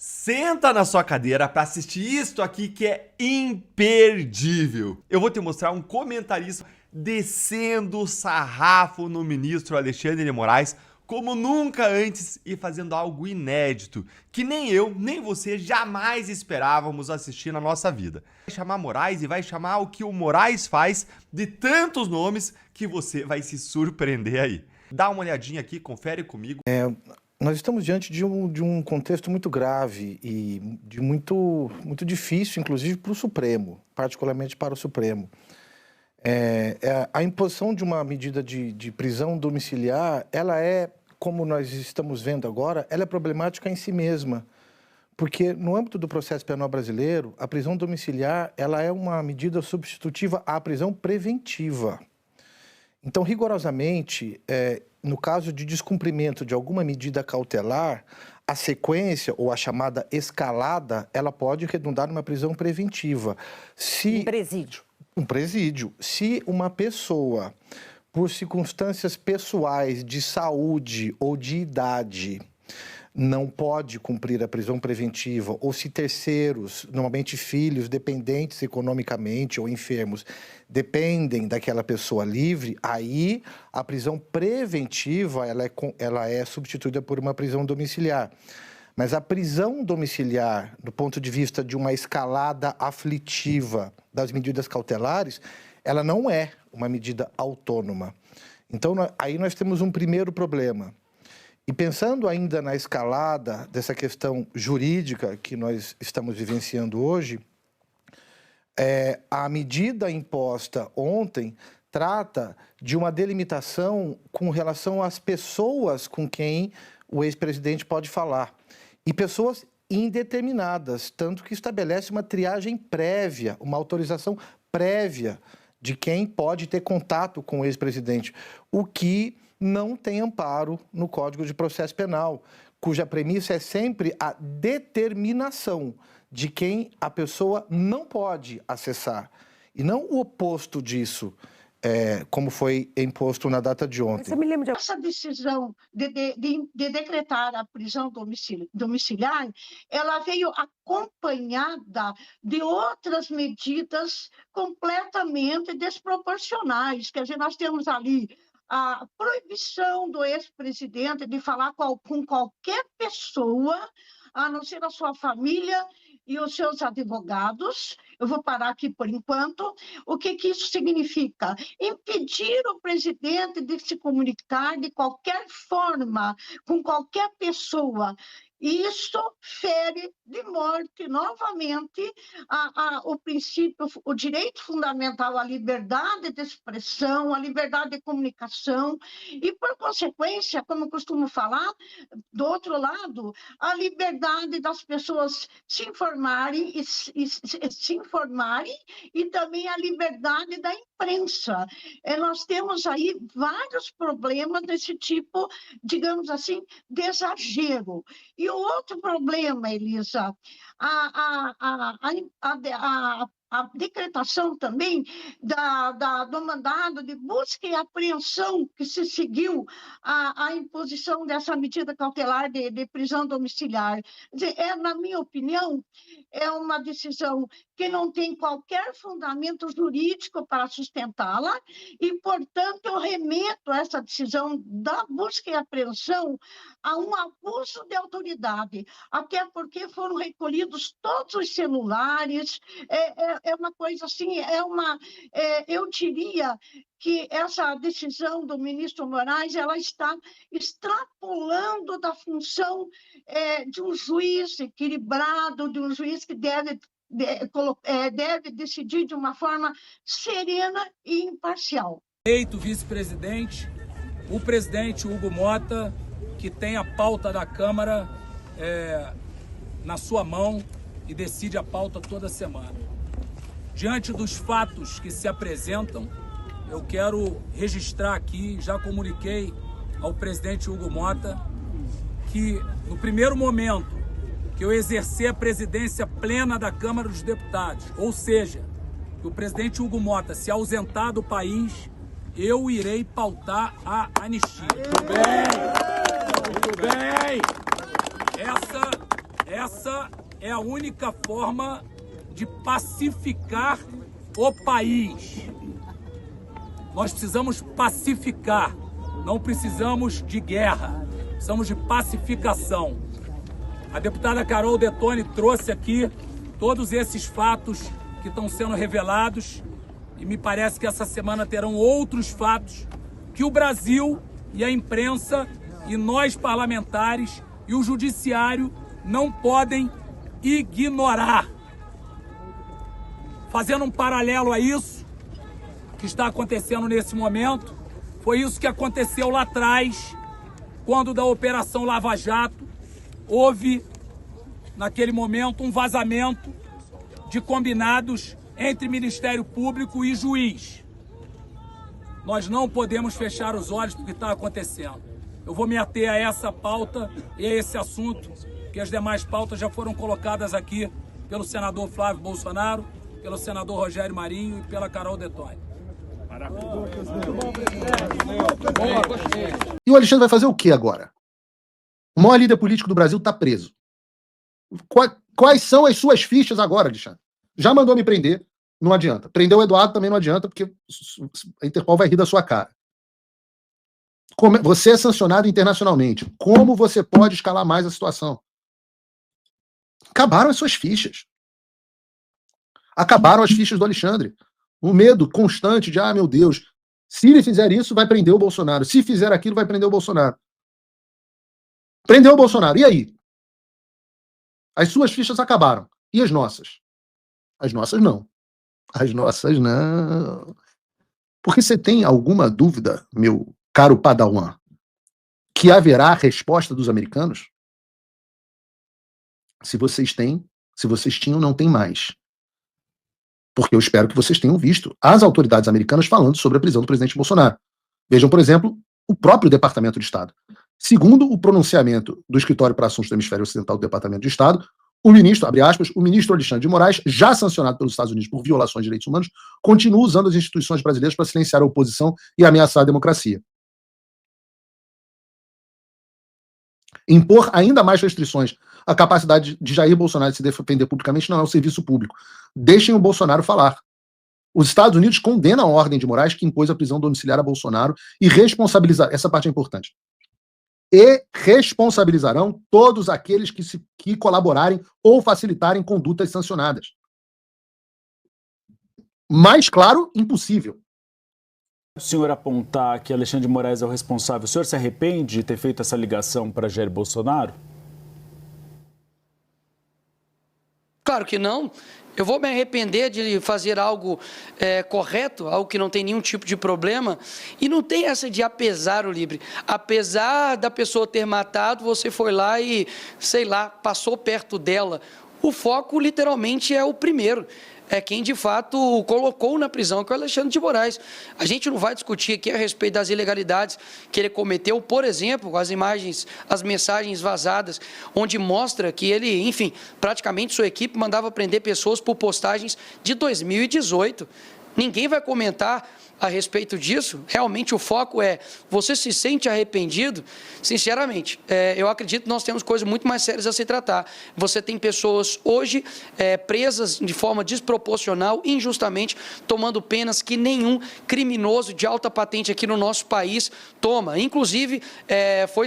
Senta na sua cadeira para assistir isto aqui que é imperdível. Eu vou te mostrar um comentarista descendo o sarrafo no ministro Alexandre de Moraes como nunca antes e fazendo algo inédito, que nem eu, nem você jamais esperávamos assistir na nossa vida. Vai chamar Moraes e vai chamar o que o Moraes faz de tantos nomes que você vai se surpreender aí. Dá uma olhadinha aqui, confere comigo. Nós estamos diante de um contexto muito grave e de muito difícil, inclusive, para o Supremo, particularmente para o Supremo. A imposição de uma medida de prisão domiciliar, ela é, como nós estamos vendo agora, ela é problemática em si mesma, porque no âmbito do processo penal brasileiro, a prisão domiciliar ela é uma medida substitutiva à prisão preventiva. Então, rigorosamente, no caso de descumprimento de alguma medida cautelar, a sequência ou a chamada escalada, ela pode redundar numa prisão preventiva. Um presídio. Um presídio. Se uma pessoa, por circunstâncias pessoais de saúde ou de idade, não pode cumprir a prisão preventiva, ou se terceiros, normalmente filhos dependentes economicamente ou enfermos, dependem daquela pessoa livre, aí a prisão preventiva ela é substituída por uma prisão domiciliar. Mas a prisão domiciliar, do ponto de vista de uma escalada aflitiva das medidas cautelares, ela não é uma medida autônoma. Então, aí nós temos um primeiro problema. E pensando ainda na escalada dessa questão jurídica que nós estamos vivenciando hoje, a medida imposta ontem trata de uma delimitação com relação às pessoas com quem o ex-presidente pode falar. E pessoas indeterminadas, tanto que estabelece uma triagem prévia, uma autorização prévia de quem pode ter contato com o ex-presidente, o que não tem amparo no Código de Processo Penal, cuja premissa é sempre a determinação de quem a pessoa não pode acessar, e não o oposto disso, como foi imposto na data de ontem. Você me lembra de... Essa decisão de decretar a prisão domiciliar, ela veio acompanhada de outras medidas completamente desproporcionais. Quer dizer, nós temos ali a proibição do ex-presidente de falar com qualquer pessoa, a não ser a sua família e os seus advogados. Eu vou parar aqui por enquanto. O que isso significa? Impedir o presidente de se comunicar de qualquer forma com qualquer pessoa. Isso fere de morte novamente o princípio, o direito fundamental à liberdade de expressão, à liberdade de comunicação e, por consequência, como eu costumo falar, do outro lado, a liberdade das pessoas se informarem e também a liberdade da imprensa. Nós temos aí vários problemas desse tipo, digamos assim, de exagero. E o outro problema, Elisa, a decretação também do mandado de busca e apreensão que se seguiu à imposição dessa medida cautelar de prisão domiciliar. Quer dizer, na minha opinião, é uma decisão que não tem qualquer fundamento jurídico para sustentá-la e, portanto, eu remeto essa decisão da busca e apreensão a um abuso de autoridade, até porque foram recolhidos todos os celulares, é uma coisa assim, eu diria que essa decisão do ministro Moraes ela está extrapolando da função de um juiz equilibrado, de um juiz que deve decidir de uma forma serena e imparcial. Eleito vice-presidente, o presidente Hugo Mota, que tem a pauta da Câmara na sua mão e decide a pauta toda semana. Diante dos fatos que se apresentam, eu quero registrar aqui, já comuniquei ao presidente Hugo Mota, que no primeiro momento que eu exercer a presidência plena da Câmara dos Deputados, ou seja, que o presidente Hugo Mota se ausentar do país, eu irei pautar a anistia. Muito bem! Muito bem! Essa é a única forma de pacificar o país. Nós precisamos pacificar, não precisamos de guerra, precisamos de pacificação. A deputada Carol Detoni trouxe aqui todos esses fatos que estão sendo revelados e me parece que essa semana terão outros fatos que o Brasil e a imprensa e nós parlamentares e o judiciário não podem ignorar. Fazendo um paralelo a isso que está acontecendo nesse momento, foi isso que aconteceu lá atrás, quando da Operação Lava Jato houve, naquele momento, um vazamento de combinados entre Ministério Público e juiz. Nós não podemos fechar os olhos para o que está acontecendo. Eu vou me ater a essa pauta e a esse assunto, que as demais pautas já foram colocadas aqui pelo senador Flávio Bolsonaro, pelo senador Rogério Marinho e pela Carol Detoni. E o Alexandre vai fazer o que agora? O maior líder político do Brasil está preso. Quais são as suas fichas agora, Alexandre? Já mandou me prender, não adianta. Prender o Eduardo também não adianta, porque a Interpol vai rir da sua cara. Você é sancionado internacionalmente. Como você pode escalar mais a situação? Acabaram as suas fichas. Acabaram as fichas do Alexandre. O medo constante de, meu Deus, se ele fizer isso, vai prender o Bolsonaro. Se fizer aquilo, vai prender o Bolsonaro. Prendeu o Bolsonaro. E aí? As suas fichas acabaram. E as nossas? As nossas não. As nossas não. Porque você tem alguma dúvida, meu caro Padawan, que haverá resposta dos americanos? Se vocês têm, se vocês tinham, não tem mais. Porque eu espero que vocês tenham visto as autoridades americanas falando sobre a prisão do presidente Bolsonaro. Vejam, por exemplo, o próprio Departamento de Estado. Segundo o pronunciamento do Escritório para Assuntos do Hemisfério Ocidental do Departamento de Estado, o ministro, abre aspas, o ministro Alexandre de Moraes, já sancionado pelos Estados Unidos por violações de direitos humanos, continua usando as instituições brasileiras para silenciar a oposição e ameaçar a democracia. Impor ainda mais restrições à capacidade de Jair Bolsonaro de se defender publicamente não é um serviço público. Deixem o Bolsonaro falar. Os Estados Unidos condenam a ordem de Moraes que impôs a prisão domiciliar a Bolsonaro e responsabilizar, essa parte é importante, e responsabilizarão todos aqueles que colaborarem ou facilitarem condutas sancionadas. Mais claro, impossível. O senhor apontar que Alexandre de Moraes é o responsável, o senhor se arrepende de ter feito essa ligação para Jair Bolsonaro? Claro que não. Eu vou me arrepender de fazer algo correto, algo que não tem nenhum tipo de problema. E não tem essa de apesar o livre. Apesar da pessoa ter matado, você foi lá e, sei lá, passou perto dela. O foco, literalmente, é o primeiro. É quem, de fato, colocou na prisão, que é o Alexandre de Moraes. A gente não vai discutir aqui a respeito das ilegalidades que ele cometeu, por exemplo, as imagens, as mensagens vazadas, onde mostra que ele, enfim, praticamente sua equipe mandava prender pessoas por postagens de 2018. Ninguém vai comentar a respeito disso. Realmente o foco é, você se sente arrependido? Sinceramente, eu acredito que nós temos coisas muito mais sérias a se tratar. Você tem pessoas hoje presas de forma desproporcional, injustamente, tomando penas que nenhum criminoso de alta patente aqui no nosso país toma. Inclusive,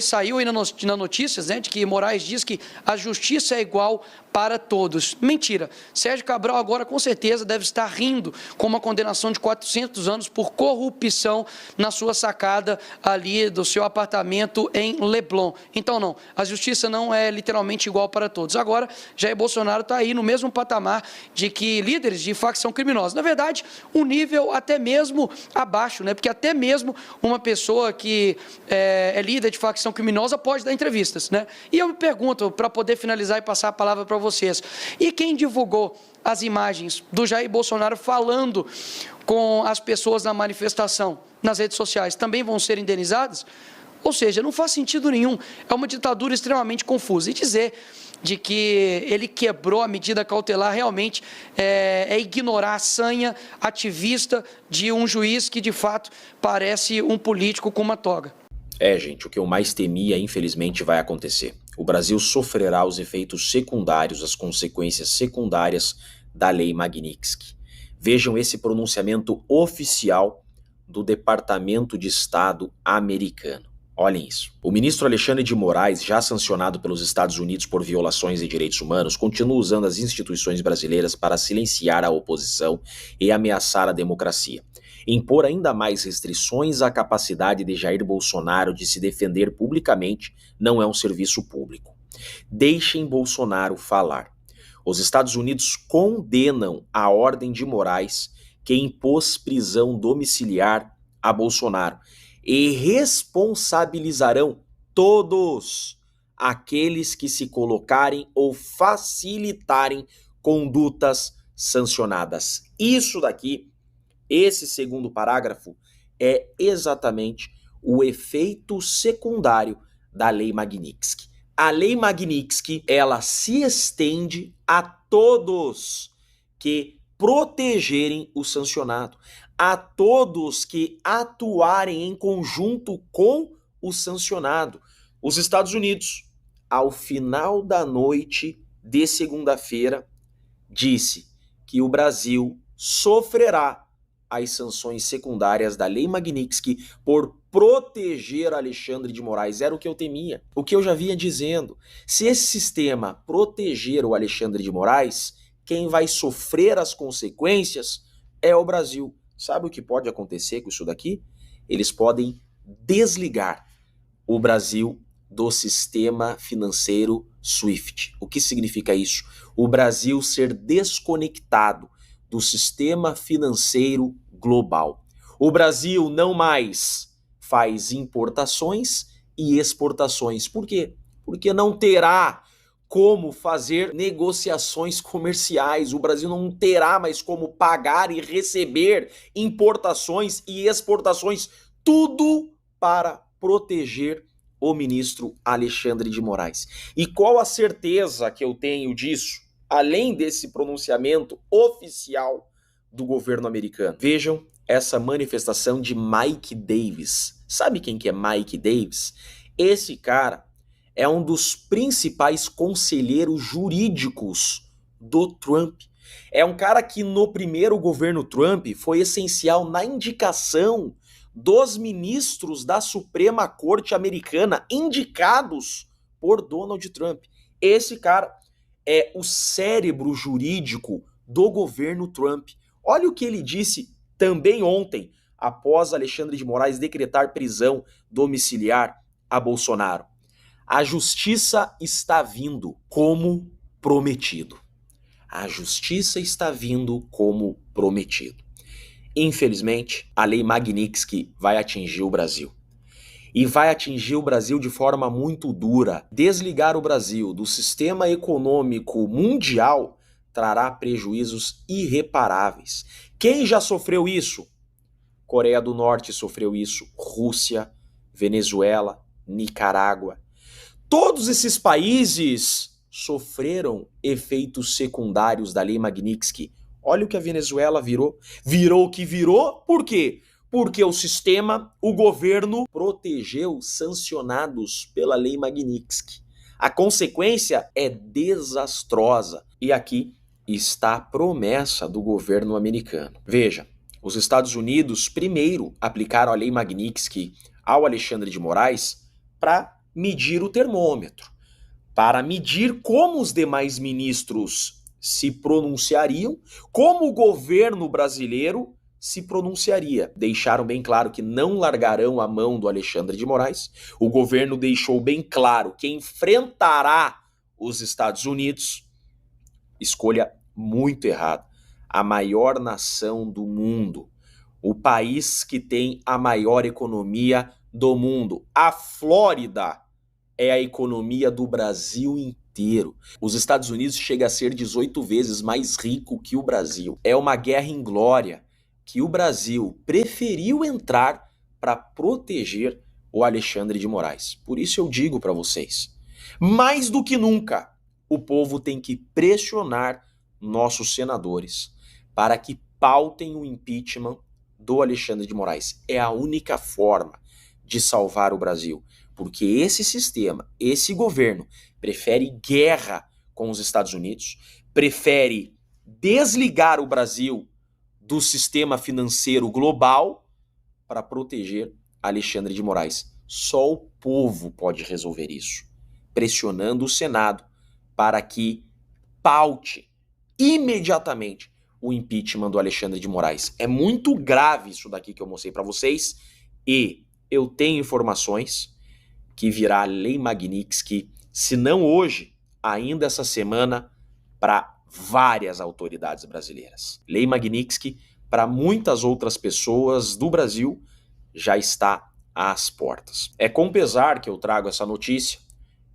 saiu aí na notícias, né, de que Moraes diz que a justiça é igual para todos. Mentira. Sérgio Cabral agora com certeza deve estar rindo com uma condenação de 400 anos por corrupção na sua sacada ali do seu apartamento em Leblon. Então não, a justiça não é literalmente igual para todos. Agora, Jair Bolsonaro está aí no mesmo patamar de que líderes de facção criminosa. Na verdade, um nível até mesmo abaixo, né? Porque até mesmo uma pessoa que é líder de facção criminosa pode dar entrevistas, né? E eu me pergunto, para poder finalizar e passar a palavra para vocês, e quem divulgou as imagens do Jair Bolsonaro falando com as pessoas na manifestação nas redes sociais, também vão ser indenizadas? Ou seja, não faz sentido nenhum, é uma ditadura extremamente confusa. E dizer de que ele quebrou a medida cautelar realmente é ignorar a sanha ativista de um juiz que de fato parece um político com uma toga. Gente, o que eu mais temia, infelizmente, vai acontecer. o Brasil sofrerá os efeitos secundários, as consequências secundárias da Lei Magnitsky. Vejam esse pronunciamento oficial do Departamento de Estado americano. Olhem isso. O ministro Alexandre de Moraes, já sancionado pelos Estados Unidos por violações de direitos humanos, continua usando as instituições brasileiras para silenciar a oposição e ameaçar a democracia. Impor ainda mais restrições à capacidade de Jair Bolsonaro de se defender publicamente não é um serviço público. Deixem Bolsonaro falar. Os Estados Unidos condenam a ordem de Moraes que impôs prisão domiciliar a Bolsonaro e responsabilizarão todos aqueles que se colocarem ou facilitarem condutas sancionadas. Isso daqui, esse segundo parágrafo, é exatamente o efeito secundário da Lei Magnitsky. A Lei Magnitsky, ela se estende a todos que protegerem o sancionado, a todos que atuarem em conjunto com o sancionado. Os Estados Unidos, ao final da noite de segunda-feira, disse que o Brasil sofrerá as sanções secundárias da Lei Magnitsky por proteger Alexandre de Moraes. Era o que eu temia, o que eu já vinha dizendo. Se esse sistema proteger o Alexandre de Moraes, quem vai sofrer as consequências é o Brasil. Sabe o que pode acontecer com isso daqui? Eles podem desligar o Brasil do sistema financeiro SWIFT. O que significa isso? O Brasil ser desconectado do sistema financeiro global. O Brasil não mais faz importações e exportações. Por quê? Porque não terá como fazer negociações comerciais. O Brasil não terá mais como pagar e receber importações e exportações. Tudo para proteger o ministro Alexandre de Moraes. E qual a certeza que eu tenho disso? Além desse pronunciamento oficial do governo americano. Vejam essa manifestação de Mike Davis. Sabe quem que é Mike Davis? Esse cara é um dos principais conselheiros jurídicos do Trump. É um cara que no primeiro governo Trump foi essencial na indicação dos ministros da Suprema Corte Americana indicados por Donald Trump. Esse cara é o cérebro jurídico do governo Trump. Olha o que ele disse também ontem, após Alexandre de Moraes decretar prisão domiciliar a Bolsonaro. A justiça está vindo como prometido. A justiça está vindo como prometido. Infelizmente, a Lei Magnitsky vai atingir o Brasil. E vai atingir o Brasil de forma muito dura. Desligar o Brasil do sistema econômico mundial trará prejuízos irreparáveis. Quem já sofreu isso? Coreia do Norte sofreu isso, Rússia, Venezuela, Nicarágua. Todos esses países sofreram efeitos secundários da Lei Magnitsky. Olha o que a Venezuela virou. Virou o que virou, por quê? Porque o sistema, o governo, protegeu sancionados pela Lei Magnitsky. A consequência é desastrosa. E aqui está a promessa do governo americano. Veja, os Estados Unidos primeiro aplicaram a Lei Magnitsky ao Alexandre de Moraes para medir o termômetro, para medir como os demais ministros se pronunciariam, como o governo brasileiro se pronunciaria. Deixaram bem claro que não largarão a mão do Alexandre de Moraes. O governo deixou bem claro que enfrentará os Estados Unidos. Escolha muito errada. A maior nação do mundo, o país que tem a maior economia do mundo. A Flórida é a economia do Brasil inteiro. Os Estados Unidos chega a ser 18 vezes mais rico que o Brasil. É uma guerra inglória que o Brasil preferiu entrar para proteger o Alexandre de Moraes. Por isso eu digo para vocês, mais do que nunca, o povo tem que pressionar nossos senadores para que pautem o impeachment do Alexandre de Moraes. É a única forma de salvar o Brasil. porque esse sistema, esse governo, prefere guerra com os Estados Unidos, prefere desligar o Brasil do sistema financeiro global para proteger Alexandre de Moraes. Só o povo pode resolver isso, pressionando o Senado para que paute imediatamente o impeachment do Alexandre de Moraes. É muito grave isso daqui que eu mostrei para vocês e eu tenho informações que virá a Lei Magnitsky, se não hoje, ainda essa semana, para várias autoridades brasileiras. Lei Magnitsky, para muitas outras pessoas do Brasil, já está às portas. É com pesar que eu trago essa notícia.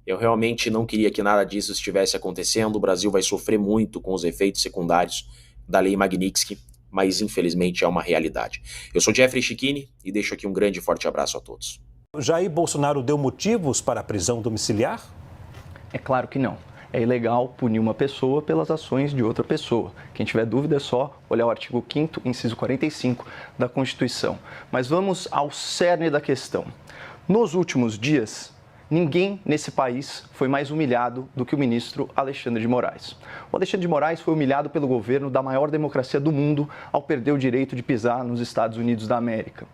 Eu realmente não queria que nada disso estivesse acontecendo. O Brasil vai sofrer muito com os efeitos secundários da Lei Magnitsky, mas infelizmente é uma realidade. Eu sou Jeffrey Chiquini e deixo aqui um grande e forte abraço a todos. Jair Bolsonaro deu motivos para a prisão domiciliar? É claro que não. É ilegal punir uma pessoa pelas ações de outra pessoa. Quem tiver dúvida é só olhar o artigo 5º, inciso 45 da Constituição. Mas vamos ao cerne da questão. Nos últimos dias, ninguém nesse país foi mais humilhado do que o ministro Alexandre de Moraes. O Alexandre de Moraes foi humilhado pelo governo da maior democracia do mundo ao perder o direito de pisar nos Estados Unidos da América.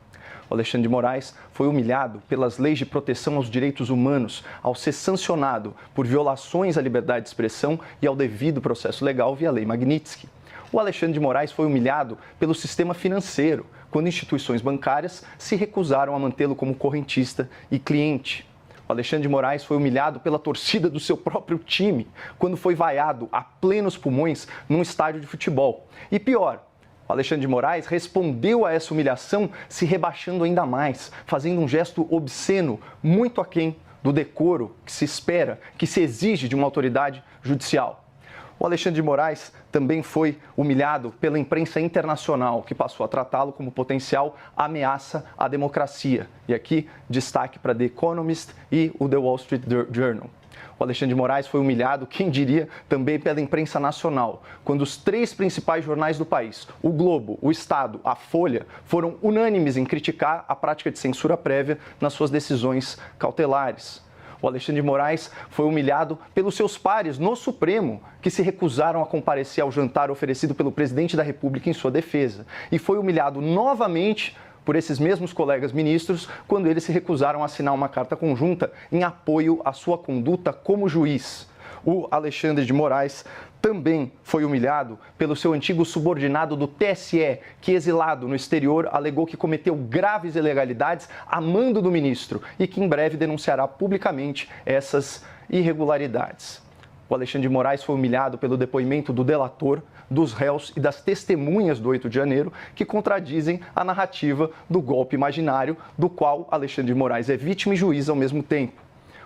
O Alexandre de Moraes foi humilhado pelas leis de proteção aos direitos humanos ao ser sancionado por violações à liberdade de expressão e ao devido processo legal via Lei Magnitsky. O Alexandre de Moraes foi humilhado pelo sistema financeiro, quando instituições bancárias se recusaram a mantê-lo como correntista e cliente. O Alexandre de Moraes foi humilhado pela torcida do seu próprio time, quando foi vaiado a plenos pulmões num estádio de futebol. E pior, o Alexandre de Moraes respondeu a essa humilhação se rebaixando ainda mais, fazendo um gesto obsceno, muito aquém do decoro que se espera, que se exige de uma autoridade judicial. O Alexandre de Moraes também foi humilhado pela imprensa internacional, que passou a tratá-lo como potencial ameaça à democracia. E aqui, destaque para The Economist e o The Wall Street Journal. O Alexandre de Moraes foi humilhado, quem diria, também pela imprensa nacional, quando os 3 principais jornais do país, o Globo, o Estado, a Folha, foram unânimes em criticar a prática de censura prévia nas suas decisões cautelares. O Alexandre de Moraes foi humilhado pelos seus pares no Supremo, que se recusaram a comparecer ao jantar oferecido pelo presidente da República em sua defesa. E foi humilhado novamente por esses mesmos colegas ministros quando eles se recusaram a assinar uma carta conjunta em apoio à sua conduta como juiz. O Alexandre de Moraes também foi humilhado pelo seu antigo subordinado do TSE, que, exilado no exterior, alegou que cometeu graves ilegalidades a mando do ministro e que em breve denunciará publicamente essas irregularidades. O Alexandre de Moraes foi humilhado pelo depoimento do delator, dos réus e das testemunhas do 8 de janeiro, que contradizem a narrativa do golpe imaginário, do qual Alexandre de Moraes é vítima e juiz ao mesmo tempo.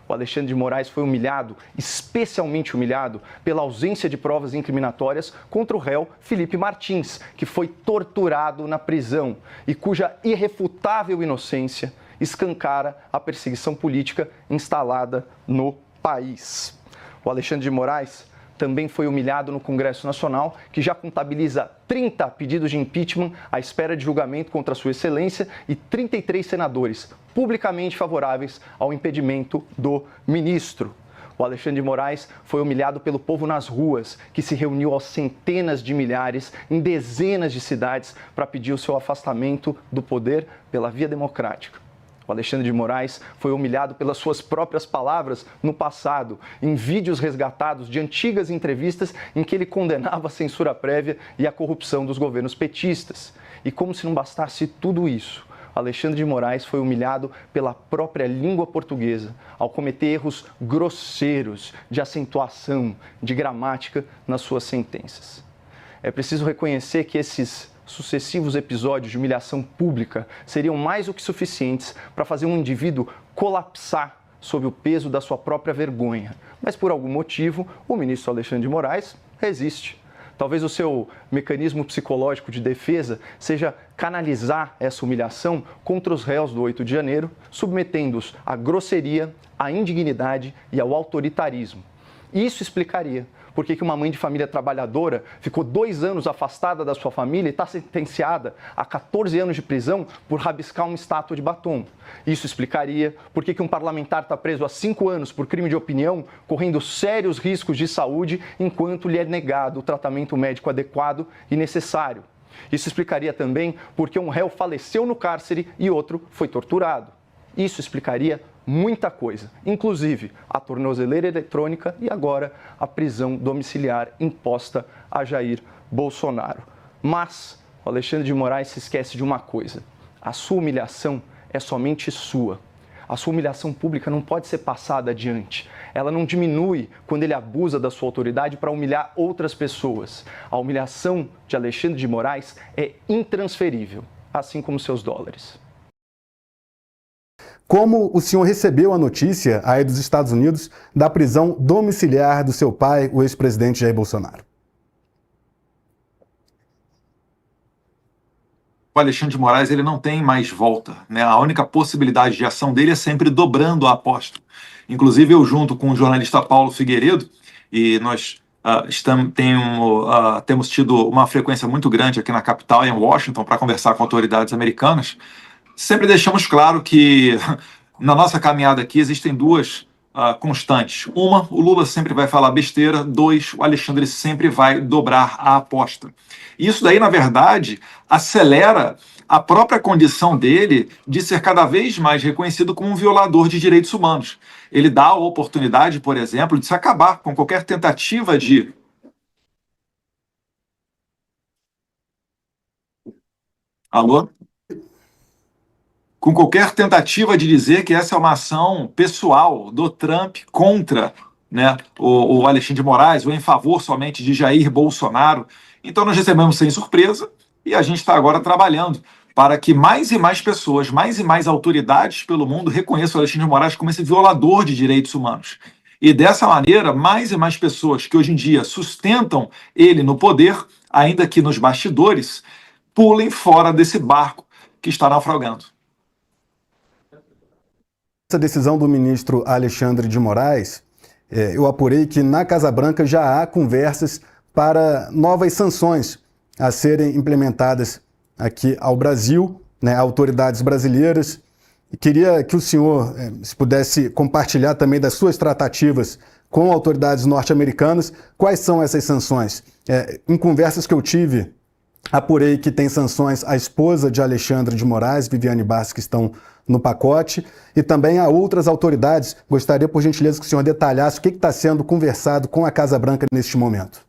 O Alexandre de Moraes foi humilhado, especialmente humilhado, pela ausência de provas incriminatórias contra o réu Felipe Martins, que foi torturado na prisão e cuja irrefutável inocência escancara a perseguição política instalada no país. O Alexandre de Moraes também foi humilhado no Congresso Nacional, que já contabiliza 30 pedidos de impeachment à espera de julgamento contra Sua Excelência e 33 senadores publicamente favoráveis ao impedimento do ministro. O Alexandre de Moraes foi humilhado pelo povo nas ruas, que se reuniu aos centenas de milhares em dezenas de cidades para pedir o seu afastamento do poder pela via democrática. O Alexandre de Moraes foi humilhado pelas suas próprias palavras no passado, em vídeos resgatados de antigas entrevistas em que ele condenava a censura prévia e a corrupção dos governos petistas. E como se não bastasse tudo isso, Alexandre de Moraes foi humilhado pela própria língua portuguesa ao cometer erros grosseiros de acentuação, de gramática nas suas sentenças. É preciso reconhecer que esses sucessivos episódios de humilhação pública seriam mais do que suficientes para fazer um indivíduo colapsar sob o peso da sua própria vergonha. Mas, por algum motivo, o ministro Alexandre de Moraes resiste. Talvez o seu mecanismo psicológico de defesa seja canalizar essa humilhação contra os réus do 8 de janeiro, submetendo-os à grosseria, à indignidade e ao autoritarismo. Isso explicaria por que uma mãe de família trabalhadora ficou 2 anos afastada da sua família e está sentenciada a 14 anos de prisão por rabiscar uma estátua de batom. Isso explicaria por que um parlamentar está preso há 5 anos por crime de opinião, correndo sérios riscos de saúde, enquanto lhe é negado o tratamento médico adequado e necessário. Isso explicaria também por que um réu faleceu no cárcere e outro foi torturado. Isso explicaria muita coisa, inclusive a tornozeleira eletrônica e agora a prisão domiciliar imposta a Jair Bolsonaro. Mas o Alexandre de Moraes se esquece de uma coisa: a sua humilhação é somente sua. A sua humilhação pública não pode ser passada adiante. Ela não diminui quando ele abusa da sua autoridade para humilhar outras pessoas. A humilhação de Alexandre de Moraes é intransferível, assim como seus dólares. Como o senhor recebeu a notícia aí dos Estados Unidos da prisão domiciliar do seu pai, o ex-presidente Jair Bolsonaro? O Alexandre de Moraes ele não tem mais volta, né? A única possibilidade de ação dele é sempre dobrando a aposta. Inclusive eu junto com o jornalista Paulo Figueiredo, e nós temos tido uma frequência muito grande aqui na capital, em Washington, para conversar com autoridades americanas. Sempre deixamos claro que na nossa caminhada aqui existem duas constantes. Uma, o Lula sempre vai falar besteira. 2, o Alexandre sempre vai dobrar a aposta. Isso daí, na verdade, acelera a própria condição dele de ser cada vez mais reconhecido como um violador de direitos humanos. Ele dá a oportunidade, por exemplo, de se acabar com qualquer tentativa de... Alô? Com qualquer tentativa de dizer que essa é uma ação pessoal do Trump contra, né, o Alexandre de Moraes, ou em favor somente de Jair Bolsonaro. Então nós recebemos sem surpresa e a gente está agora trabalhando para que mais e mais pessoas, mais e mais autoridades pelo mundo reconheçam o Alexandre de Moraes como esse violador de direitos humanos. E dessa maneira, mais e mais pessoas que hoje em dia sustentam ele no poder, ainda que nos bastidores, pulem fora desse barco que está naufragando. Essa decisão do ministro Alexandre de Moraes, eu apurei que na Casa Branca já há conversas para novas sanções a serem implementadas aqui ao Brasil, né, autoridades brasileiras. Queria que o senhor se pudesse compartilhar também das suas tratativas com autoridades norte-americanas. Quais são essas sanções? Em conversas que eu tive, apurei que tem sanções à esposa de Alexandre de Moraes, Viviane Barros, que estão no pacote, e também a outras autoridades. Gostaria, por gentileza, que o senhor detalhasse o que está sendo conversado com a Casa Branca neste momento.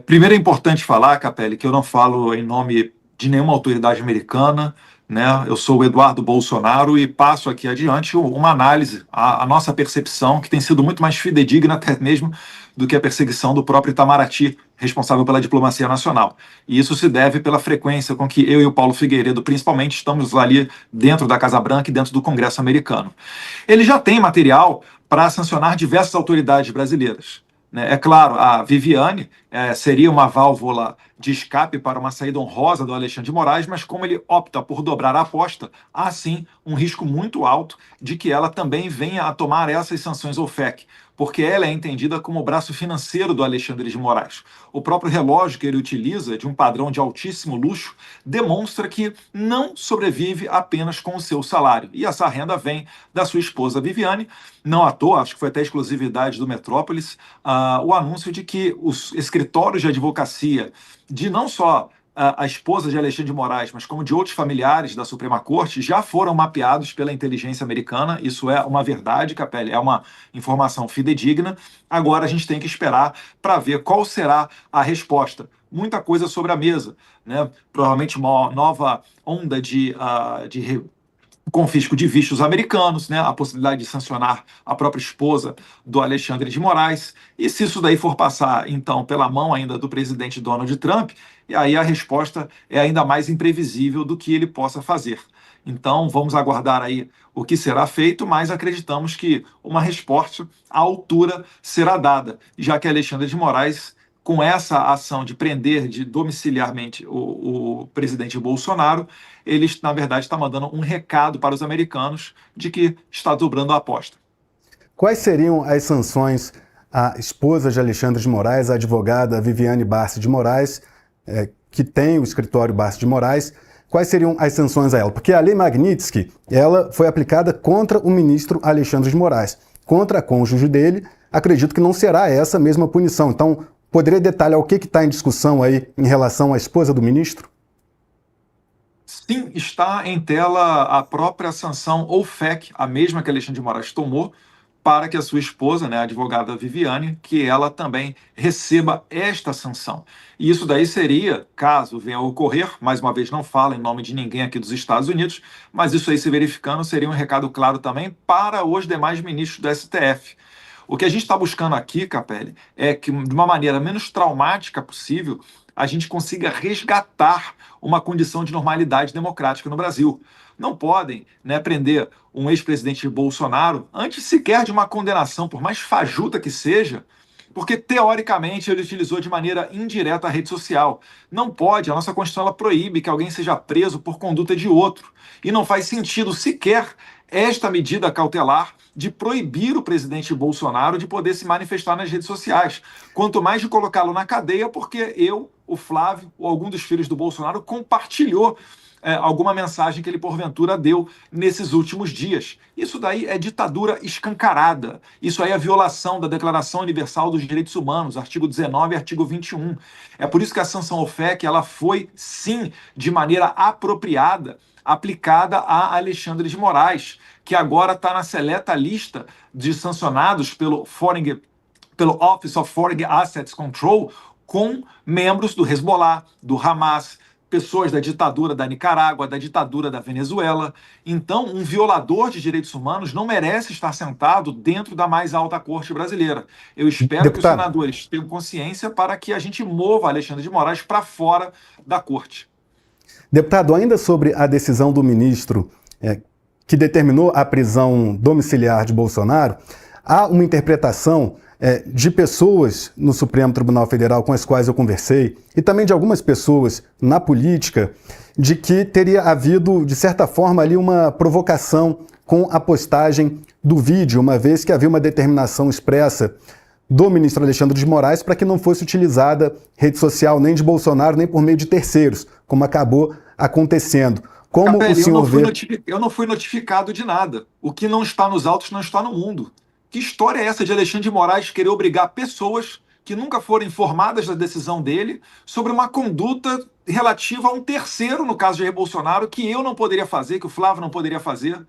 Primeiro é importante falar, Capelli, que eu não falo em nome de nenhuma autoridade americana, né? Eu sou o Eduardo Bolsonaro e passo aqui adiante uma análise, a nossa percepção, que tem sido muito mais fidedigna até mesmo do que a perseguição do próprio Itamaraty, responsável pela diplomacia nacional. E isso se deve pela frequência com que eu e o Paulo Figueiredo, principalmente, estamos ali dentro da Casa Branca e dentro do Congresso americano. Ele já tem material para sancionar diversas autoridades brasileiras. É claro, a Viviane seria uma válvula de escape para uma saída honrosa do Alexandre de Moraes, mas como ele opta por dobrar a aposta, há sim um risco muito alto de que ela também venha a tomar essas sanções OFAC, porque ela é entendida como o braço financeiro do Alexandre de Moraes. O próprio relógio que ele utiliza, de um padrão de altíssimo luxo, demonstra que não sobrevive apenas com o seu salário. E essa renda vem da sua esposa Viviane. Não à toa, acho que foi até exclusividade do Metrópolis, o anúncio de que os escritórios de advocacia de não só a esposa de Alexandre de Moraes, mas como de outros familiares da Suprema Corte, já foram mapeados pela inteligência americana. Isso é uma verdade, Capelli, é uma informação fidedigna. Agora a gente tem que esperar para ver qual será a resposta. Muita coisa sobre a mesa, né? Provavelmente uma nova onda de confisco de vistos americanos, né? A possibilidade de sancionar a própria esposa do Alexandre de Moraes. E se isso daí for passar, então, pela mão ainda do presidente Donald Trump, e aí a resposta é ainda mais imprevisível do que ele possa fazer. Então, vamos aguardar aí o que será feito, mas acreditamos que uma resposta à altura será dada, já que Alexandre de Moraes, com essa ação de prender de domiciliarmente o presidente Bolsonaro, ele, na verdade, está mandando um recado para os americanos de que está dobrando a aposta. Quais seriam as sanções a esposa de Alexandre de Moraes, a advogada Viviane Barsi de Moraes, que tem o escritório Barsi de Moraes. Quais seriam as sanções a ela? Porque a Lei Magnitsky, ela foi aplicada contra o ministro Alexandre de Moraes. Contra a cônjuge dele, acredito que não será essa mesma punição. Então, poderia detalhar o que está em discussão aí em relação à esposa do ministro? Sim, está em tela a própria sanção OFAC, a mesma que Alexandre de Moraes tomou, para que a sua esposa, né, a advogada Viviane, que ela também receba esta sanção. E isso daí seria, caso venha a ocorrer, mais uma vez não fala em nome de ninguém aqui dos Estados Unidos, mas isso aí se verificando seria um recado claro também para os demais ministros do STF. O que a gente está buscando aqui, Capelli, é que de uma maneira menos traumática possível, a gente consiga resgatar uma condição de normalidade democrática no Brasil. Não podem, né, prender um ex-presidente Bolsonaro antes sequer de uma condenação, por mais fajuta que seja, porque teoricamente ele utilizou de maneira indireta a rede social. Não pode, a nossa Constituição ela proíbe que alguém seja preso por conduta de outro. E não faz sentido sequer esta medida cautelar de proibir o presidente Bolsonaro de poder se manifestar nas redes sociais. Quanto mais de colocá-lo na cadeia, porque eu, o Flávio ou algum dos filhos do Bolsonaro compartilhou alguma mensagem que ele porventura deu nesses últimos dias. Isso daí é ditadura escancarada. Isso aí é violação da Declaração Universal dos Direitos Humanos, artigo 19 e artigo 21. É por isso que a sanção OFAC ela foi, sim, de maneira apropriada, aplicada a Alexandre de Moraes, que agora está na seleta lista de sancionados pelo Office of Foreign Assets Control, com membros do Hezbollah, do Hamas, pessoas da ditadura da Nicarágua, da ditadura da Venezuela. Então, um violador de direitos humanos não merece estar sentado dentro da mais alta corte brasileira. Eu espero que os senadores tenham consciência para que a gente mova Alexandre de Moraes para fora da corte. Deputado, ainda sobre a decisão do ministro que determinou a prisão domiciliar de Bolsonaro, há uma interpretação de pessoas no Supremo Tribunal Federal com as quais eu conversei, e também de algumas pessoas na política, de que teria havido, de certa forma, ali uma provocação com a postagem do vídeo, uma vez que havia uma determinação expressa do ministro Alexandre de Moraes para que não fosse utilizada rede social nem de Bolsonaro, nem por meio de terceiros, como acabou acontecendo. Como Capelli, o senhor eu não fui notificado de nada. O que não está nos autos não está no mundo. Que história é essa de Alexandre de Moraes querer obrigar pessoas que nunca foram informadas da decisão dele sobre uma conduta relativa a um terceiro, no caso de Jair Bolsonaro, que eu não poderia fazer, que o Flávio não poderia fazer?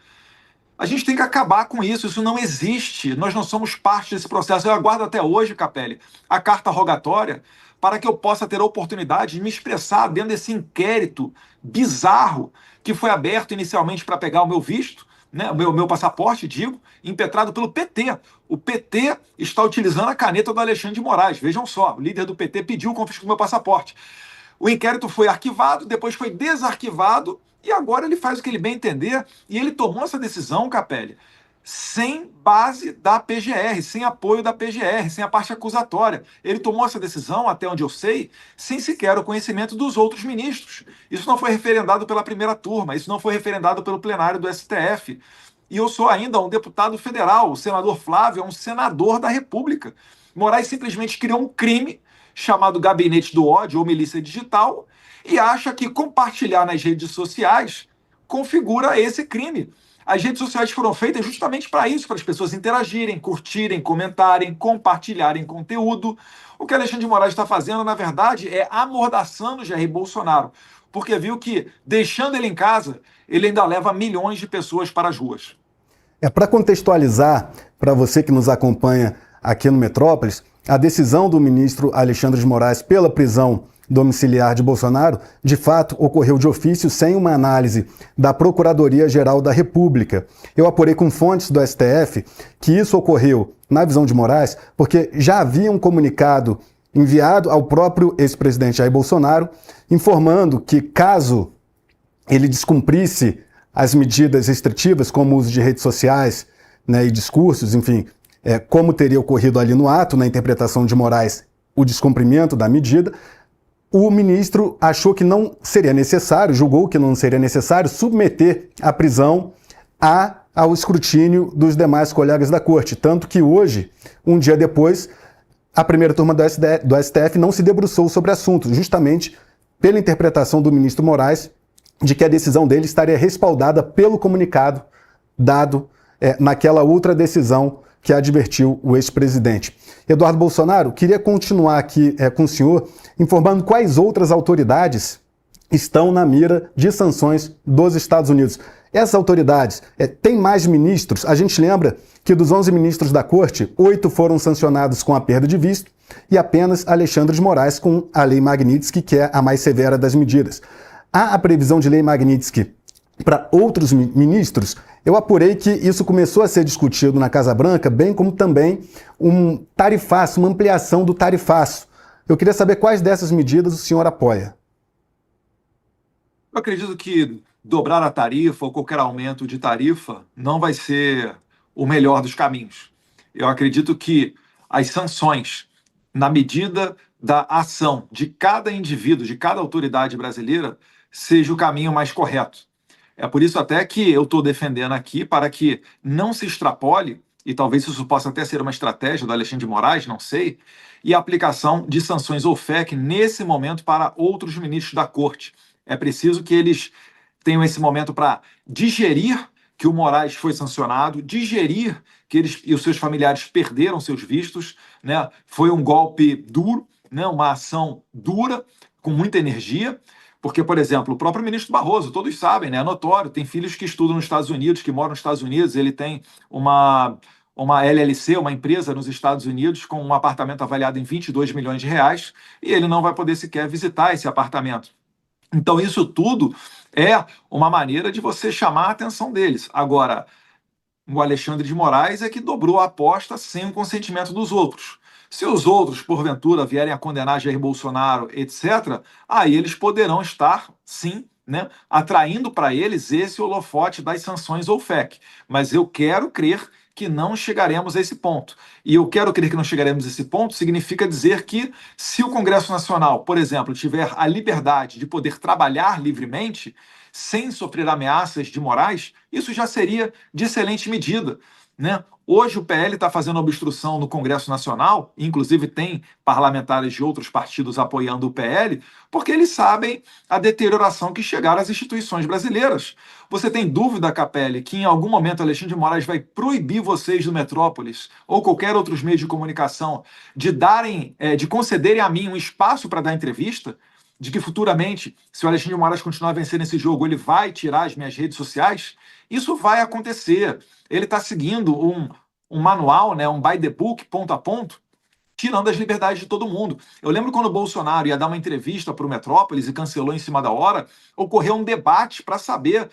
A gente tem que acabar com isso não existe, nós não somos parte desse processo. Eu aguardo até hoje, Capelli, a carta rogatória para que eu possa ter a oportunidade de me expressar dentro desse inquérito bizarro que foi aberto inicialmente para pegar o meu visto, né, o meu passaporte, digo, impetrado pelo PT. O PT está utilizando a caneta do Alexandre de Moraes. Vejam só, o líder do PT pediu o confisco do meu passaporte. O inquérito foi arquivado, depois foi desarquivado, e agora ele faz o que ele bem entender, e ele tomou essa decisão, Capelli, sem base da PGR, sem apoio da PGR, sem a parte acusatória. Ele tomou essa decisão, até onde eu sei, sem sequer o conhecimento dos outros ministros. Isso não foi referendado pela primeira turma, isso não foi referendado pelo plenário do STF. E eu sou ainda um deputado federal, o senador Flávio é um senador da República. Moraes simplesmente criou um crime chamado Gabinete do Ódio ou Milícia Digital e acha que compartilhar nas redes sociais configura esse crime. As redes sociais foram feitas justamente para isso, para as pessoas interagirem, curtirem, comentarem, compartilharem conteúdo. O que Alexandre de Moraes está fazendo, na verdade, é amordaçando Jair Bolsonaro, porque viu que, deixando ele em casa, ele ainda leva milhões de pessoas para as ruas. Para contextualizar, para você que nos acompanha aqui no Metrópolis, a decisão do ministro Alexandre de Moraes pela prisão domiciliar de Bolsonaro, de fato, ocorreu de ofício sem uma análise da Procuradoria-Geral da República. Eu apurei com fontes do STF que isso ocorreu, na visão de Moraes, porque já havia um comunicado enviado ao próprio ex-presidente Jair Bolsonaro, informando que, caso ele descumprisse as medidas restritivas, como o uso de redes sociais, né, e discursos, enfim, como teria ocorrido ali no ato, na interpretação de Moraes, o descumprimento da medida, o ministro achou que não seria necessário, julgou que não seria necessário submeter a prisão à ao escrutínio dos demais colegas da Corte. Tanto que hoje, um dia depois, a primeira turma do STF não se debruçou sobre o assunto, justamente pela interpretação do ministro Moraes de que a decisão dele estaria respaldada pelo comunicado dado naquela outra decisão que advertiu o ex-presidente. Eduardo Bolsonaro, queria continuar aqui com o senhor, informando quais outras autoridades estão na mira de sanções dos Estados Unidos. Essas autoridades têm mais ministros. A gente lembra que dos 11 ministros da Corte, 8 foram sancionados com a perda de visto e apenas Alexandre de Moraes com a Lei Magnitsky, que é a mais severa das medidas. Há a previsão de Lei Magnitsky para outros ministros. Eu apurei que isso começou a ser discutido na Casa Branca, bem como também um tarifaço, uma ampliação do tarifaço. Eu queria saber quais dessas medidas o senhor apoia. Eu acredito que dobrar a tarifa ou qualquer aumento de tarifa não vai ser o melhor dos caminhos. Eu acredito que as sanções, na medida da ação de cada indivíduo, de cada autoridade brasileira, seja o caminho mais correto. É por isso até que eu estou defendendo aqui para que não se extrapole, e talvez isso possa até ser uma estratégia do Alexandre de Moraes, não sei, e a aplicação de sanções OFAC nesse momento para outros ministros da Corte. É preciso que eles tenham esse momento para digerir que o Moraes foi sancionado, digerir que eles e os seus familiares perderam seus vistos, né? Foi um golpe duro, né? Uma ação dura, com muita energia, porque, por exemplo, o próprio ministro Barroso, todos sabem, né? É notório, tem filhos que estudam nos Estados Unidos, que moram nos Estados Unidos, ele tem uma LLC, uma empresa nos Estados Unidos, com um apartamento avaliado em 22 milhões de reais, e ele não vai poder sequer visitar esse apartamento. Então, isso tudo é uma maneira de você chamar a atenção deles. Agora, o Alexandre de Moraes é que dobrou a aposta sem o consentimento dos outros. Se os outros, porventura, vierem a condenar Jair Bolsonaro, etc., aí eles poderão estar, sim, né, atraindo para eles esse holofote das sanções OFAC. Mas eu quero crer que não chegaremos a esse ponto. E eu quero crer que não chegaremos a esse ponto significa dizer que se o Congresso Nacional, por exemplo, tiver a liberdade de poder trabalhar livremente, sem sofrer ameaças de Moraes, isso já seria de excelente medida, né? Hoje o PL está fazendo obstrução no Congresso Nacional, inclusive tem parlamentares de outros partidos apoiando o PL, porque eles sabem a deterioração que chegaram às instituições brasileiras. Você tem dúvida, Capelli, que em algum momento Alexandre de Moraes vai proibir vocês do Metrópolis ou qualquer outros meios de comunicação de concederem a mim um espaço para dar entrevista? De que futuramente, se o Alexandre de Moraes continuar a vencer nesse jogo, ele vai tirar as minhas redes sociais? Isso vai acontecer. Ele está seguindo um manual, né, um by the book, ponto a ponto, tirando as liberdades de todo mundo. Eu lembro quando o Bolsonaro ia dar uma entrevista para o Metrópolis e cancelou em cima da hora, ocorreu um debate para saber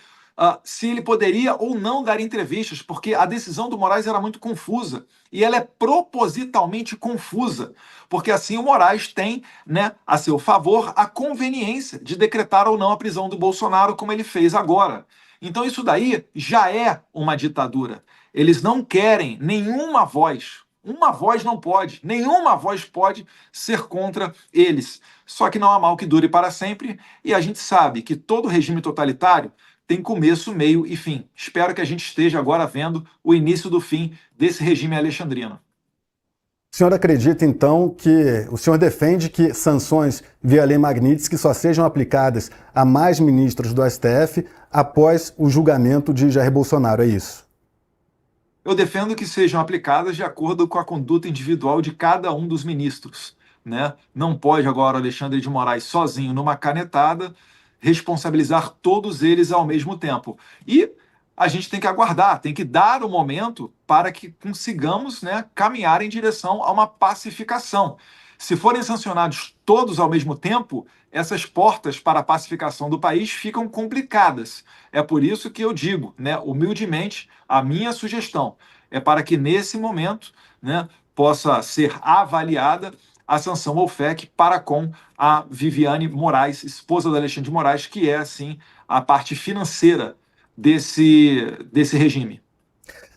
se ele poderia ou não dar entrevistas, porque a decisão do Moraes era muito confusa. E ela é propositalmente confusa, porque assim o Moraes tem, né, a seu favor a conveniência de decretar ou não a prisão do Bolsonaro, como ele fez agora. Então isso daí já é uma ditadura. Eles não querem nenhuma voz. Uma voz não pode, nenhuma voz pode ser contra eles. Só que não há mal que dure para sempre, e a gente sabe que todo regime totalitário tem começo, meio e fim. Espero que a gente esteja agora vendo o início do fim desse regime alexandrino. O senhor acredita, então, que o senhor defende que sanções via Lei Magnitsky só sejam aplicadas a mais ministros do STF após o julgamento de Jair Bolsonaro, é isso? Eu defendo que sejam aplicadas de acordo com a conduta individual de cada um dos ministros, né? Não pode agora o Alexandre de Moraes sozinho, numa canetada, responsabilizar todos eles ao mesmo tempo. E a gente tem que aguardar, tem que dar o momento para que consigamos, né, caminhar em direção a uma pacificação. Se forem sancionados todos ao mesmo tempo, essas portas para a pacificação do país ficam complicadas. É por isso que eu digo, né, humildemente, a minha sugestão é para que nesse momento, né, possa ser avaliada a sanção OFAC para com a Viviane Moraes, esposa do Alexandre de Moraes, que é, assim, a parte financeira desse regime.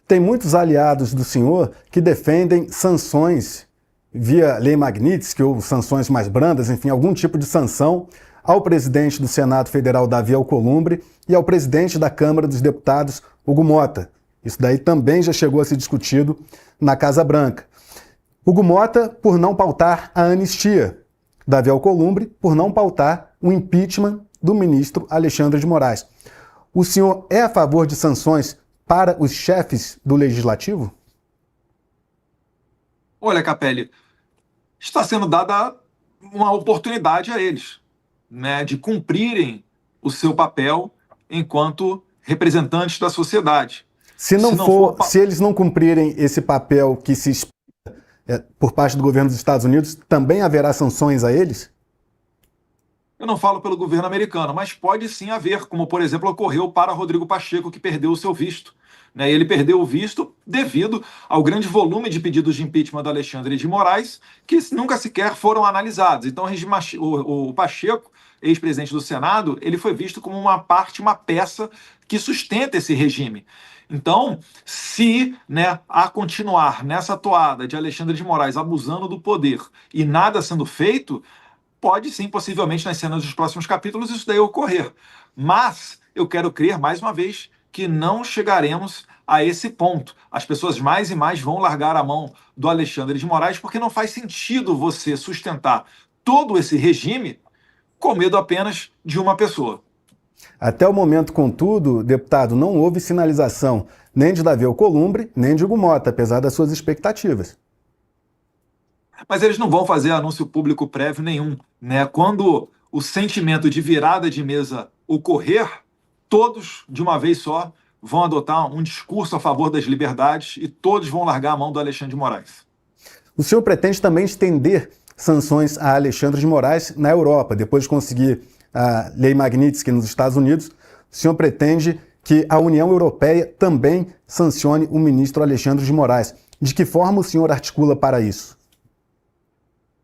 Tem muitos aliados do senhor que defendem sanções via Lei Magnitsky ou sanções mais brandas, enfim, algum tipo de sanção ao presidente do Senado Federal, Davi Alcolumbre, e ao presidente da Câmara dos Deputados, Hugo Mota. Isso daí também já chegou a ser discutido na Casa Branca. Hugo Mota, por não pautar a anistia. Davi Alcolumbre, por não pautar o impeachment do ministro Alexandre de Moraes. O senhor é a favor de sanções para os chefes do Legislativo? Olha, Capelli, está sendo dada uma oportunidade a eles, né, de cumprirem o seu papel enquanto representantes da sociedade. Se eles não cumprirem esse papel que se espera por parte do governo dos Estados Unidos, também haverá sanções a eles? Eu não falo pelo governo americano, mas pode sim haver, como por exemplo ocorreu para Rodrigo Pacheco, que perdeu o seu visto. Né? Ele perdeu o visto devido ao grande volume de pedidos de impeachment do Alexandre de Moraes, que nunca sequer foram analisados. Então o Pacheco, ex-presidente do Senado, ele foi visto como uma parte, uma peça que sustenta esse regime. Então, se, né, a continuar nessa toada de Alexandre de Moraes abusando do poder e nada sendo feito, pode sim, possivelmente, nas cenas dos próximos capítulos, isso daí ocorrer. Mas eu quero crer, mais uma vez, que não chegaremos a esse ponto. As pessoas mais e mais vão largar a mão do Alexandre de Moraes, porque não faz sentido você sustentar todo esse regime com medo apenas de uma pessoa. Até o momento, contudo, deputado, não houve sinalização nem de Davi Alcolumbre, nem de Hugo Mota, apesar das suas expectativas. Mas eles não vão fazer anúncio público prévio nenhum, né? Quando o sentimento de virada de mesa ocorrer, todos, de uma vez só, vão adotar um discurso a favor das liberdades e todos vão largar a mão do Alexandre de Moraes. O senhor pretende também estender sanções a Alexandre de Moraes na Europa, depois de conseguir a Lei Magnitsky nos Estados Unidos. O senhor pretende que a União Europeia também sancione o ministro Alexandre de Moraes. De que forma o senhor articula para isso?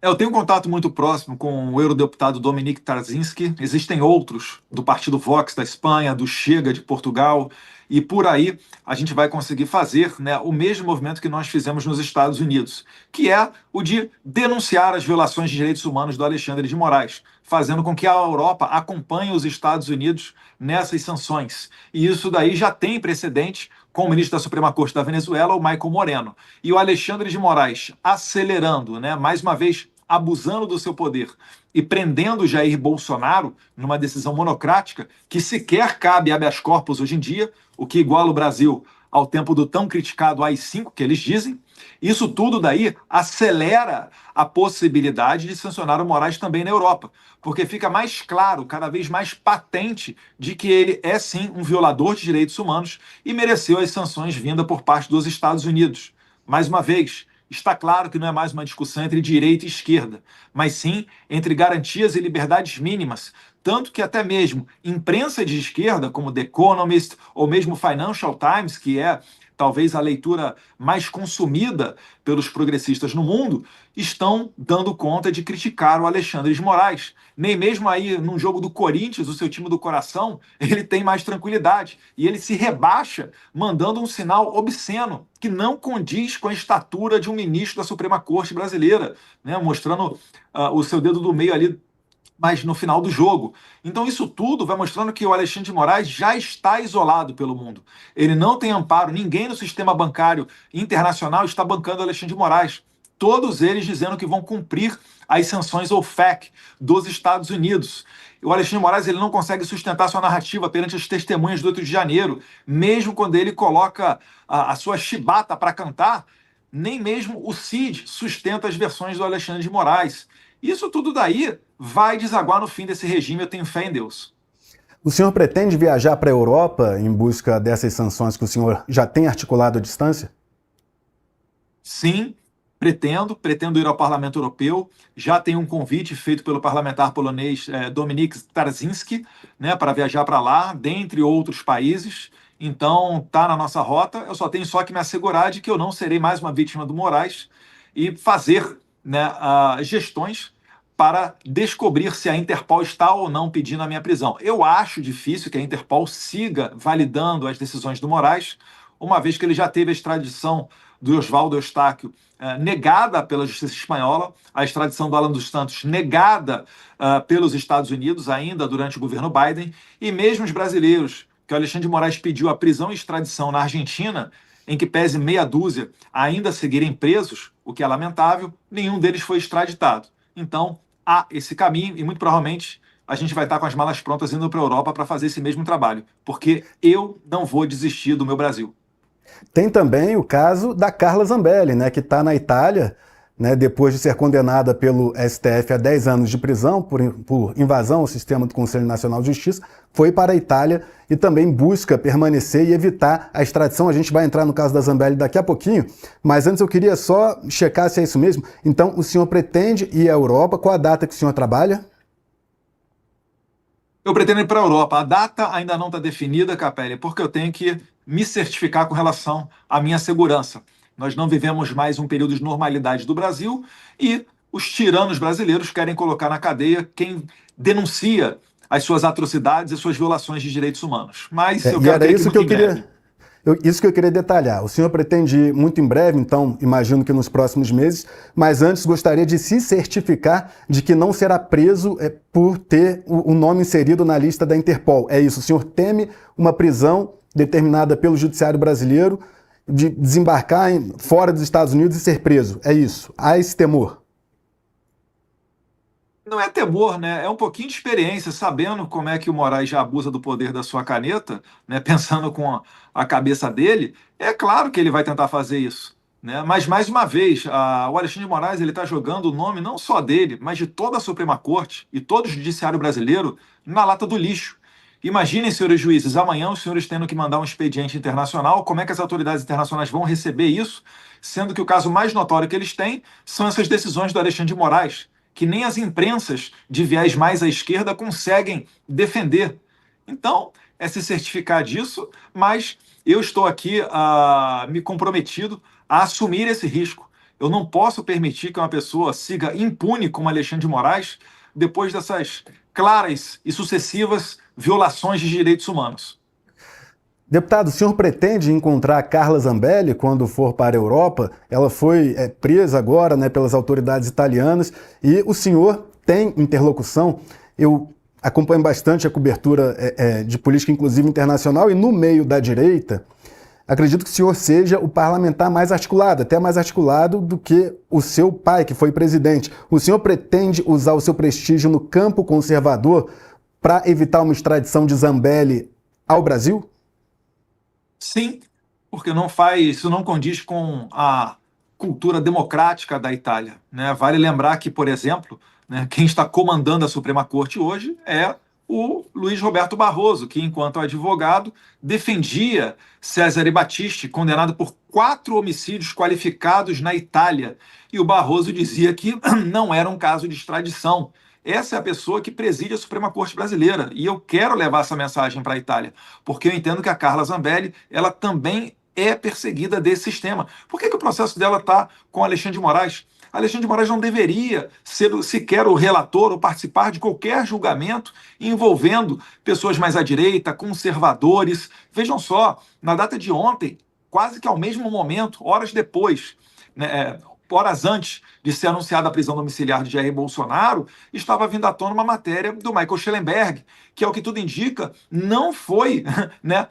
Eu tenho um contato muito próximo com o eurodeputado Dominique Tarzinski. Existem outros do Partido Vox da Espanha, do Chega de Portugal, e por aí a gente vai conseguir fazer, né, o mesmo movimento que nós fizemos nos Estados Unidos, que é o de denunciar as violações de direitos humanos do Alexandre de Moraes, fazendo com que a Europa acompanhe os Estados Unidos nessas sanções. E isso daí já tem precedente com o ministro da Suprema Corte da Venezuela, o Michael Moreno. E o Alexandre de Moraes acelerando, né, mais uma vez, abusando do seu poder e prendendo Jair Bolsonaro numa decisão monocrática que sequer cabe habeas corpus hoje em dia, o que iguala o Brasil ao tempo do tão criticado AI-5, que eles dizem. Isso tudo daí acelera a possibilidade de sancionar o Moraes também na Europa, porque fica mais claro, cada vez mais patente, de que ele é sim um violador de direitos humanos e mereceu as sanções vindas por parte dos Estados Unidos. Mais uma vez, está claro que não é mais uma discussão entre direita e esquerda, mas sim entre garantias e liberdades mínimas, tanto que até mesmo imprensa de esquerda, como The Economist ou mesmo Financial Times, que é talvez a leitura mais consumida pelos progressistas no mundo, estão dando conta de criticar o Alexandre de Moraes. Nem mesmo aí num jogo do Corinthians, o seu time do coração, ele tem mais tranquilidade. E ele se rebaixa, mandando um sinal obsceno, que não condiz com a estatura de um ministro da Suprema Corte brasileira, né? Mostrando o seu dedo do meio ali, mas no final do jogo. Então isso tudo vai mostrando que o Alexandre de Moraes já está isolado pelo mundo. Ele não tem amparo, ninguém no sistema bancário internacional está bancando o Alexandre de Moraes. Todos eles dizendo que vão cumprir as sanções OFAC dos Estados Unidos. O Alexandre de Moraes ele não consegue sustentar sua narrativa perante as testemunhas do 8 de janeiro, mesmo quando ele coloca a sua chibata para cantar, nem mesmo o Cid sustenta as versões do Alexandre de Moraes. Isso tudo daí vai desaguar no fim desse regime, eu tenho fé em Deus. O senhor pretende viajar para a Europa em busca dessas sanções que o senhor já tem articulado à distância? Sim, pretendo ir ao Parlamento Europeu. Já tem um convite feito pelo parlamentar polonês Dominique Tarzinski, né, para viajar para lá, dentre outros países. Então, está na nossa rota. Eu só tenho que me assegurar de que eu não serei mais uma vítima do Moraes e fazer, né, gestões para descobrir se a Interpol está ou não pedindo a minha prisão. Eu acho difícil que a Interpol siga validando as decisões do Moraes, uma vez que ele já teve a extradição do Oswaldo Eustáquio negada pela justiça espanhola, a extradição do Alan dos Santos negada pelos Estados Unidos, ainda durante o governo Biden, e mesmo os brasileiros que o Alexandre de Moraes pediu a prisão e extradição na Argentina, em que pese meia dúzia ainda seguirem presos, o que é lamentável, nenhum deles foi extraditado. Então, há esse caminho e muito provavelmente a gente vai estar com as malas prontas indo para a Europa para fazer esse mesmo trabalho, porque eu não vou desistir do meu Brasil. Tem também o caso da Carla Zambelli, né, que está na Itália, né, depois de ser condenada pelo STF a 10 anos de prisão por invasão ao sistema do Conselho Nacional de Justiça, foi para a Itália e também busca permanecer e evitar a extradição. A gente vai entrar no caso da Zambelli daqui a pouquinho, mas antes eu queria só checar se é isso mesmo. Então, o senhor pretende ir à Europa? Qual a data que o senhor trabalha? Eu pretendo ir para a Europa. A data ainda não está definida, Capelli, porque eu tenho que me certificar com relação à minha segurança. Nós não vivemos mais um período de normalidade do Brasil e os tiranos brasileiros querem colocar na cadeia quem denuncia as suas atrocidades e suas violações de direitos humanos. Mas eu quero isso que eu queria... Isso que eu queria detalhar. O senhor pretende ir muito em breve, então imagino que nos próximos meses, mas antes gostaria de se certificar de que não será preso por ter o nome inserido na lista da Interpol. É isso, o senhor teme uma prisão determinada pelo judiciário brasileiro de desembarcar fora dos Estados Unidos e ser preso. É isso. Há esse temor. Não é temor, né? É um pouquinho de experiência, sabendo como é que o Moraes já abusa do poder da sua caneta, né? Pensando com a cabeça dele, é claro que ele vai tentar fazer isso, né? Mas, mais uma vez, o Alexandre de Moraes está jogando o nome não só dele, mas de toda a Suprema Corte e todo o judiciário brasileiro na lata do lixo. Imaginem, senhores juízes, amanhã os senhores tendo que mandar um expediente internacional, como é que as autoridades internacionais vão receber isso, sendo que o caso mais notório que eles têm são essas decisões do Alexandre de Moraes, que nem as imprensas de viés mais à esquerda conseguem defender. Então, é se certificar disso, mas eu estou aqui me comprometido a assumir esse risco. Eu não posso permitir que uma pessoa siga impune como Alexandre de Moraes depois dessas claras e sucessivas violações de direitos humanos. Deputado, o senhor pretende encontrar a Carla Zambelli quando for para a Europa? Ela foi presa agora, né, pelas autoridades italianas e o senhor tem interlocução. Eu acompanho bastante a cobertura de política, inclusive internacional, e no meio da direita, acredito que o senhor seja o parlamentar mais articulado, até mais articulado do que o seu pai, que foi presidente. O senhor pretende usar o seu prestígio no campo conservador para evitar uma extradição de Zambelli ao Brasil? Sim, porque isso não condiz com a cultura democrática da Itália, né? Vale lembrar que, por exemplo, né, quem está comandando a Suprema Corte hoje é o Luiz Roberto Barroso, que, enquanto advogado, defendia Cesare Battisti, condenado por 4 homicídios qualificados na Itália. E o Barroso dizia que não era um caso de extradição. Essa é a pessoa que preside a Suprema Corte brasileira. E eu quero levar essa mensagem para a Itália, porque eu entendo que a Carla Zambelli ela também é perseguida desse sistema. Por que o processo dela está com Alexandre de Moraes? Alexandre de Moraes não deveria ser sequer o relator ou participar de qualquer julgamento envolvendo pessoas mais à direita, conservadores. Vejam só, na data de ontem, quase que ao mesmo momento, horas depois, né, horas antes de ser anunciada a prisão domiciliar de Jair Bolsonaro, estava vindo à tona uma matéria do Michael Schellenberg, que, ao que tudo indica, não foi né,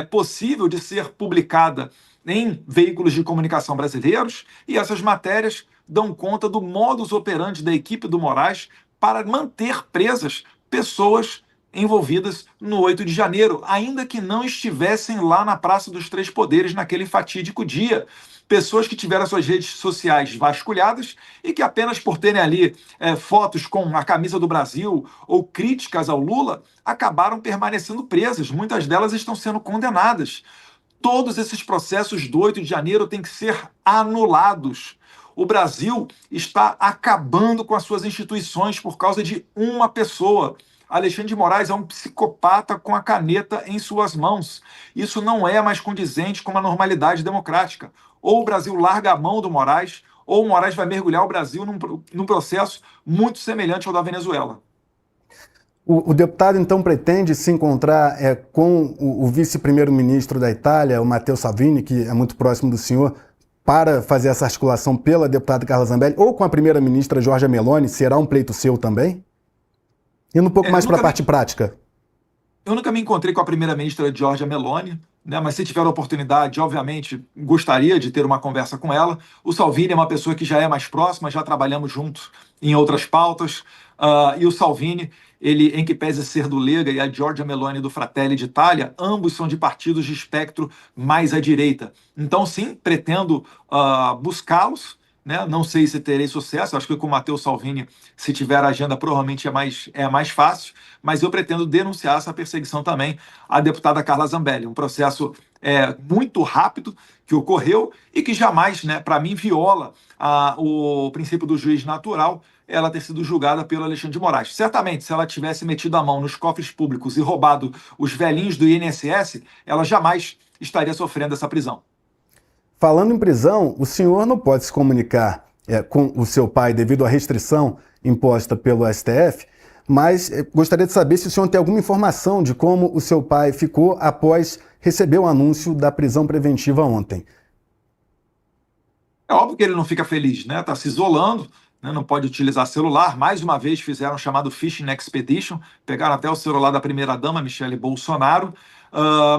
possível de ser publicada em veículos de comunicação brasileiros, e essas matérias dão conta do modus operandi da equipe do Moraes para manter presas pessoas envolvidas no 8 de janeiro, ainda que não estivessem lá na Praça dos Três Poderes naquele fatídico dia. Pessoas que tiveram suas redes sociais vasculhadas e que apenas por terem ali fotos com a camisa do Brasil ou críticas ao Lula, acabaram permanecendo presas. Muitas delas estão sendo condenadas. Todos esses processos do 8 de janeiro têm que ser anulados. O Brasil está acabando com as suas instituições por causa de uma pessoa. Alexandre de Moraes é um psicopata com a caneta em suas mãos. Isso não é mais condizente com a normalidade democrática. Ou o Brasil larga a mão do Moraes, ou o Moraes vai mergulhar o Brasil num processo muito semelhante ao da Venezuela. O deputado, então, pretende se encontrar com o vice-primeiro-ministro da Itália, o Matteo Salvini, que é muito próximo do senhor, para fazer essa articulação pela deputada Carla Zambelli, ou com a primeira-ministra Giorgia Meloni? Será um pleito seu também? Indo um pouco mais para a parte prática. Eu nunca me encontrei com a primeira-ministra Giorgia Meloni, né, mas se tiver a oportunidade, obviamente, gostaria de ter uma conversa com ela. O Salvini é uma pessoa que já é mais próxima, já trabalhamos juntos em outras pautas, e o Salvini, ele, em que pese ser do Lega, e a Giorgia Meloni do Fratelli d'Italia, ambos são de partidos de espectro mais à direita. Então, sim, pretendo buscá-los, né? Não sei se terei sucesso, acho que com o Matteo Salvini, se tiver agenda, provavelmente é mais fácil, mas eu pretendo denunciar essa perseguição também à deputada Carla Zambelli, um processo muito rápido que ocorreu e que jamais, né, para mim, viola o princípio do juiz natural, ela ter sido julgada pelo Alexandre de Moraes. Certamente, se ela tivesse metido a mão nos cofres públicos e roubado os velhinhos do INSS, ela jamais estaria sofrendo essa prisão. Falando em prisão, o senhor não pode se comunicar com o seu pai devido à restrição imposta pelo STF, mas gostaria de saber se o senhor tem alguma informação de como o seu pai ficou após receber o anúncio da prisão preventiva ontem. É óbvio que ele não fica feliz, né? Está se isolando, né? Não pode utilizar celular. Mais uma vez fizeram o chamado Phishing Expedition, pegaram até o celular da primeira-dama, Michele Bolsonaro,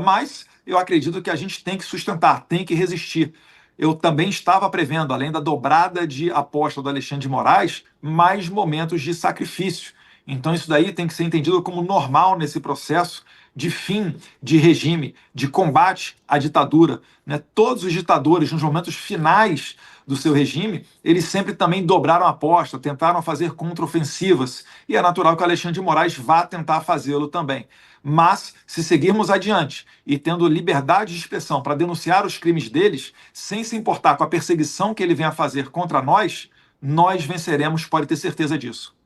mas eu acredito que a gente tem que sustentar, tem que resistir. Eu também estava prevendo, além da dobrada de aposta do Alexandre de Moraes, mais momentos de sacrifício. Então isso daí tem que ser entendido como normal nesse processo de fim de regime, de combate à ditadura, né? Todos os ditadores, nos momentos finais do seu regime, eles sempre também dobraram a aposta, tentaram fazer contraofensivas, e é natural que o Alexandre de Moraes vá tentar fazê-lo também. Mas, se seguirmos adiante e tendo liberdade de expressão para denunciar os crimes deles, sem se importar com a perseguição que ele vem a fazer contra nós venceremos, pode ter certeza disso.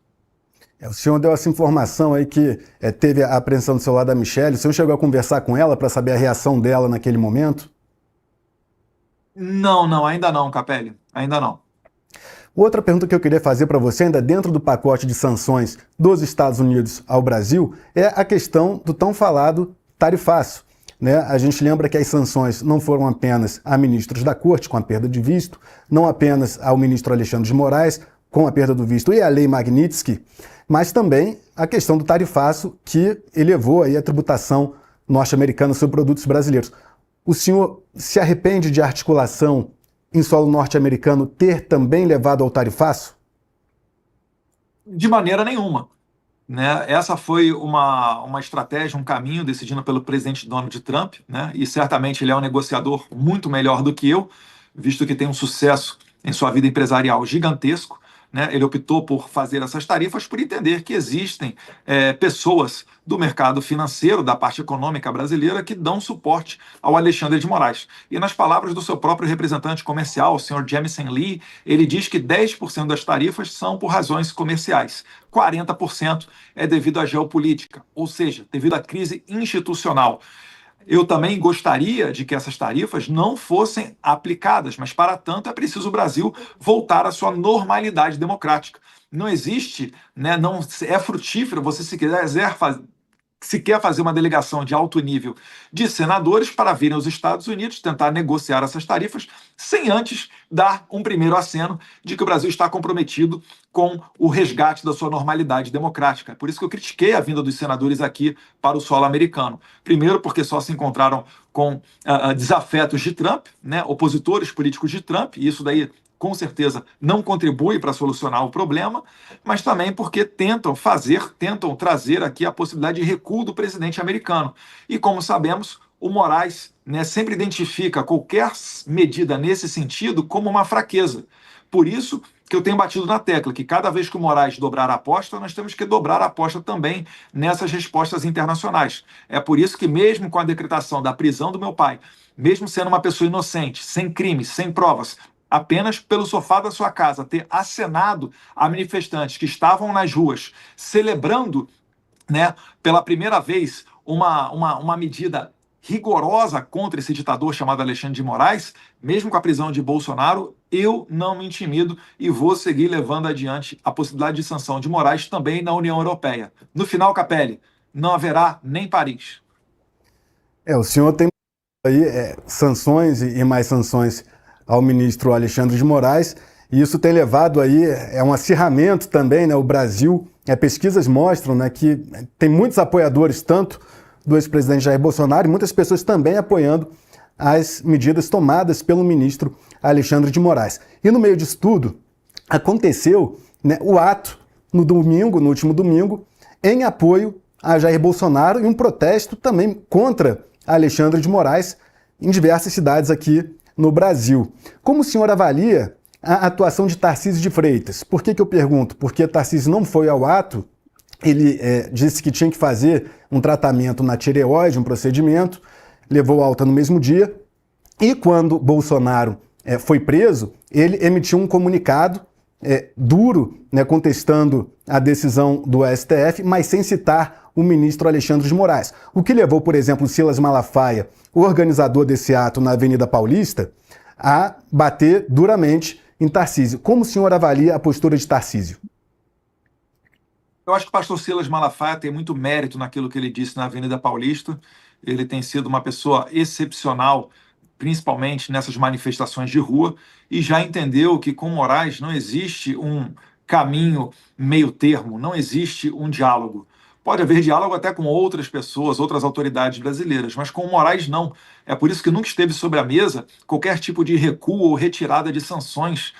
O senhor deu essa informação aí que teve a apreensão do celular da Michele. O senhor chegou a conversar com ela para saber a reação dela naquele momento? Não, ainda não, Capelli, ainda não. Outra pergunta que eu queria fazer para você, ainda dentro do pacote de sanções dos Estados Unidos ao Brasil, é a questão do tão falado tarifaço, né? A gente lembra que as sanções não foram apenas a ministros da Corte, com a perda de visto, não apenas ao ministro Alexandre de Moraes, com a perda do visto e a lei Magnitsky, mas também a questão do tarifaço que elevou aí a tributação norte-americana sobre produtos brasileiros. O senhor se arrepende de articulação em solo norte-americano ter também levado ao tarifaço? De maneira nenhuma, né? Essa foi uma estratégia, um caminho decidido pelo presidente Donald Trump, né? E certamente ele é um negociador muito melhor do que eu, visto que tem um sucesso em sua vida empresarial gigantesco, né? Ele optou por fazer essas tarifas por entender que existem pessoas do mercado financeiro, da parte econômica brasileira, que dão suporte ao Alexandre de Moraes. E nas palavras do seu próprio representante comercial, o senhor Jamison Lee, ele diz que 10% das tarifas são por razões comerciais, 40% é devido à geopolítica, ou seja, devido à crise institucional. Eu também gostaria de que essas tarifas não fossem aplicadas, mas, para tanto, é preciso o Brasil voltar à sua normalidade democrática. Não existe, né, não é frutífero você se quer fazer uma delegação de alto nível de senadores para virem aos Estados Unidos tentar negociar essas tarifas sem antes dar um primeiro aceno de que o Brasil está comprometido com o resgate da sua normalidade democrática. Por isso que eu critiquei a vinda dos senadores aqui para o solo americano. Primeiro, porque só se encontraram com desafetos de Trump, né, opositores políticos de Trump, e isso daí com certeza não contribui para solucionar o problema, mas também porque tentam trazer aqui a possibilidade de recuo do presidente americano. E como sabemos, o Moraes, né, sempre identifica qualquer medida nesse sentido como uma fraqueza. Por isso que eu tenho batido na tecla que cada vez que o Moraes dobrar a aposta, nós temos que dobrar a aposta também nessas respostas internacionais. É por isso que mesmo com a decretação da prisão do meu pai, mesmo sendo uma pessoa inocente, sem crimes, sem provas, apenas pelo sofá da sua casa ter acenado a manifestantes que estavam nas ruas celebrando, né, pela primeira vez uma medida rigorosa contra esse ditador chamado Alexandre de Moraes, mesmo com a prisão de Bolsonaro, eu não me intimido e vou seguir levando adiante a possibilidade de sanção de Moraes também na União Europeia. No final, Capelli, não haverá nem Paris. O senhor tem aí sanções e mais sanções ao ministro Alexandre de Moraes, e isso tem levado aí um acirramento também, né? O Brasil, pesquisas mostram, né, que tem muitos apoiadores, tanto do ex-presidente Jair Bolsonaro e muitas pessoas também apoiando as medidas tomadas pelo ministro Alexandre de Moraes. E no meio disso tudo, aconteceu, né, o ato no último domingo, em apoio a Jair Bolsonaro e um protesto também contra Alexandre de Moraes em diversas cidades aqui no Brasil. Como o senhor avalia a atuação de Tarcísio de Freitas? Por que eu pergunto? Porque Tarcísio não foi ao ato, ele disse que tinha que fazer um tratamento na tireoide, um procedimento, levou alta no mesmo dia, e quando Bolsonaro foi preso, ele emitiu um comunicado duro, né, contestando a decisão do STF, mas sem citar o ministro Alexandre de Moraes. O que levou, por exemplo, Silas Malafaia, o organizador desse ato na Avenida Paulista, a bater duramente em Tarcísio. Como o senhor avalia a postura de Tarcísio? Eu acho que o pastor Silas Malafaia tem muito mérito naquilo que ele disse na Avenida Paulista. Ele tem sido uma pessoa excepcional, principalmente nessas manifestações de rua, e já entendeu que com Moraes não existe um caminho meio termo, não existe um diálogo. Pode haver diálogo até com outras pessoas, outras autoridades brasileiras, mas com o Moraes não. É por isso que nunca esteve sobre a mesa qualquer tipo de recuo ou retirada de sanções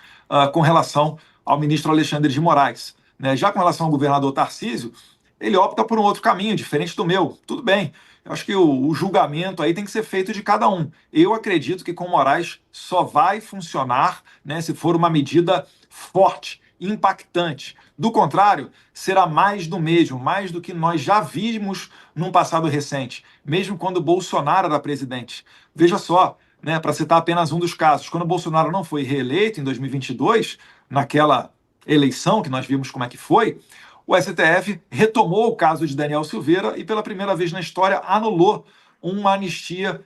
com relação ao ministro Alexandre de Moraes. Né? Já com relação ao governador Tarcísio, ele opta por um outro caminho, diferente do meu. Tudo bem, eu acho que o julgamento aí tem que ser feito de cada um. Eu acredito que com Moraes só vai funcionar, né, se for uma medida forte, impactante. Do contrário, será mais do mesmo, mais do que nós já vimos num passado recente, mesmo quando Bolsonaro era presidente. Veja só, né, para citar apenas um dos casos, quando Bolsonaro não foi reeleito em 2022, naquela eleição que nós vimos como é que foi, o STF retomou o caso de Daniel Silveira e pela primeira vez na história anulou uma anistia,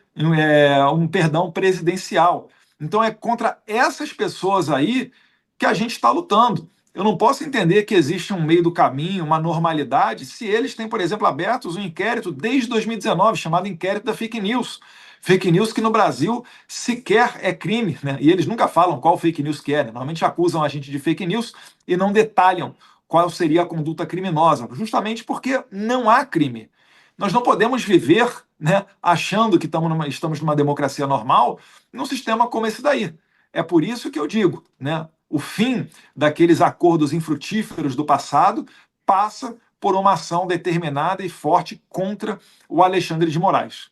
um perdão presidencial. Então é contra essas pessoas aí que a gente está lutando. Eu não posso entender que existe um meio do caminho, uma normalidade, se eles têm, por exemplo, abertos um inquérito desde 2019, chamado inquérito da fake news. Fake news que no Brasil sequer é crime, né? E eles nunca falam qual fake news que é, né? Normalmente acusam a gente de fake news e não detalham qual seria a conduta criminosa, justamente porque não há crime. Nós não podemos viver, né, achando que estamos numa democracia normal num sistema como esse daí. É por isso que eu digo, né, o fim daqueles acordos infrutíferos do passado passa por uma ação determinada e forte contra o Alexandre de Moraes.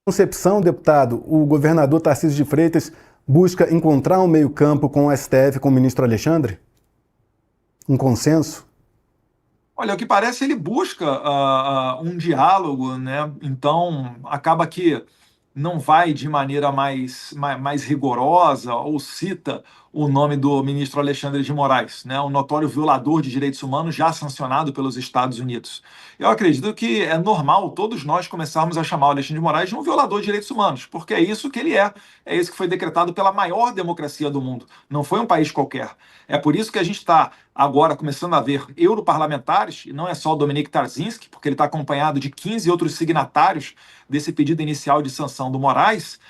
Concepção, deputado, o governador Tarcísio de Freitas busca encontrar um meio-campo com o STF, com o ministro Alexandre? Um consenso? Olha, o que parece ele busca um diálogo, né? Então acaba que não vai de maneira mais rigorosa ou cita o nome do ministro Alexandre de Moraes, né? Um notório violador de direitos humanos já sancionado pelos Estados Unidos. Eu acredito que é normal todos nós começarmos a chamar o Alexandre de Moraes de um violador de direitos humanos, porque é isso que ele é isso que foi decretado pela maior democracia do mundo, não foi um país qualquer. É por isso que a gente está agora começando a ver europarlamentares, e não é só o Dominique Tarzinski, porque ele está acompanhado de 15 outros signatários desse pedido inicial de sanção do Moraes,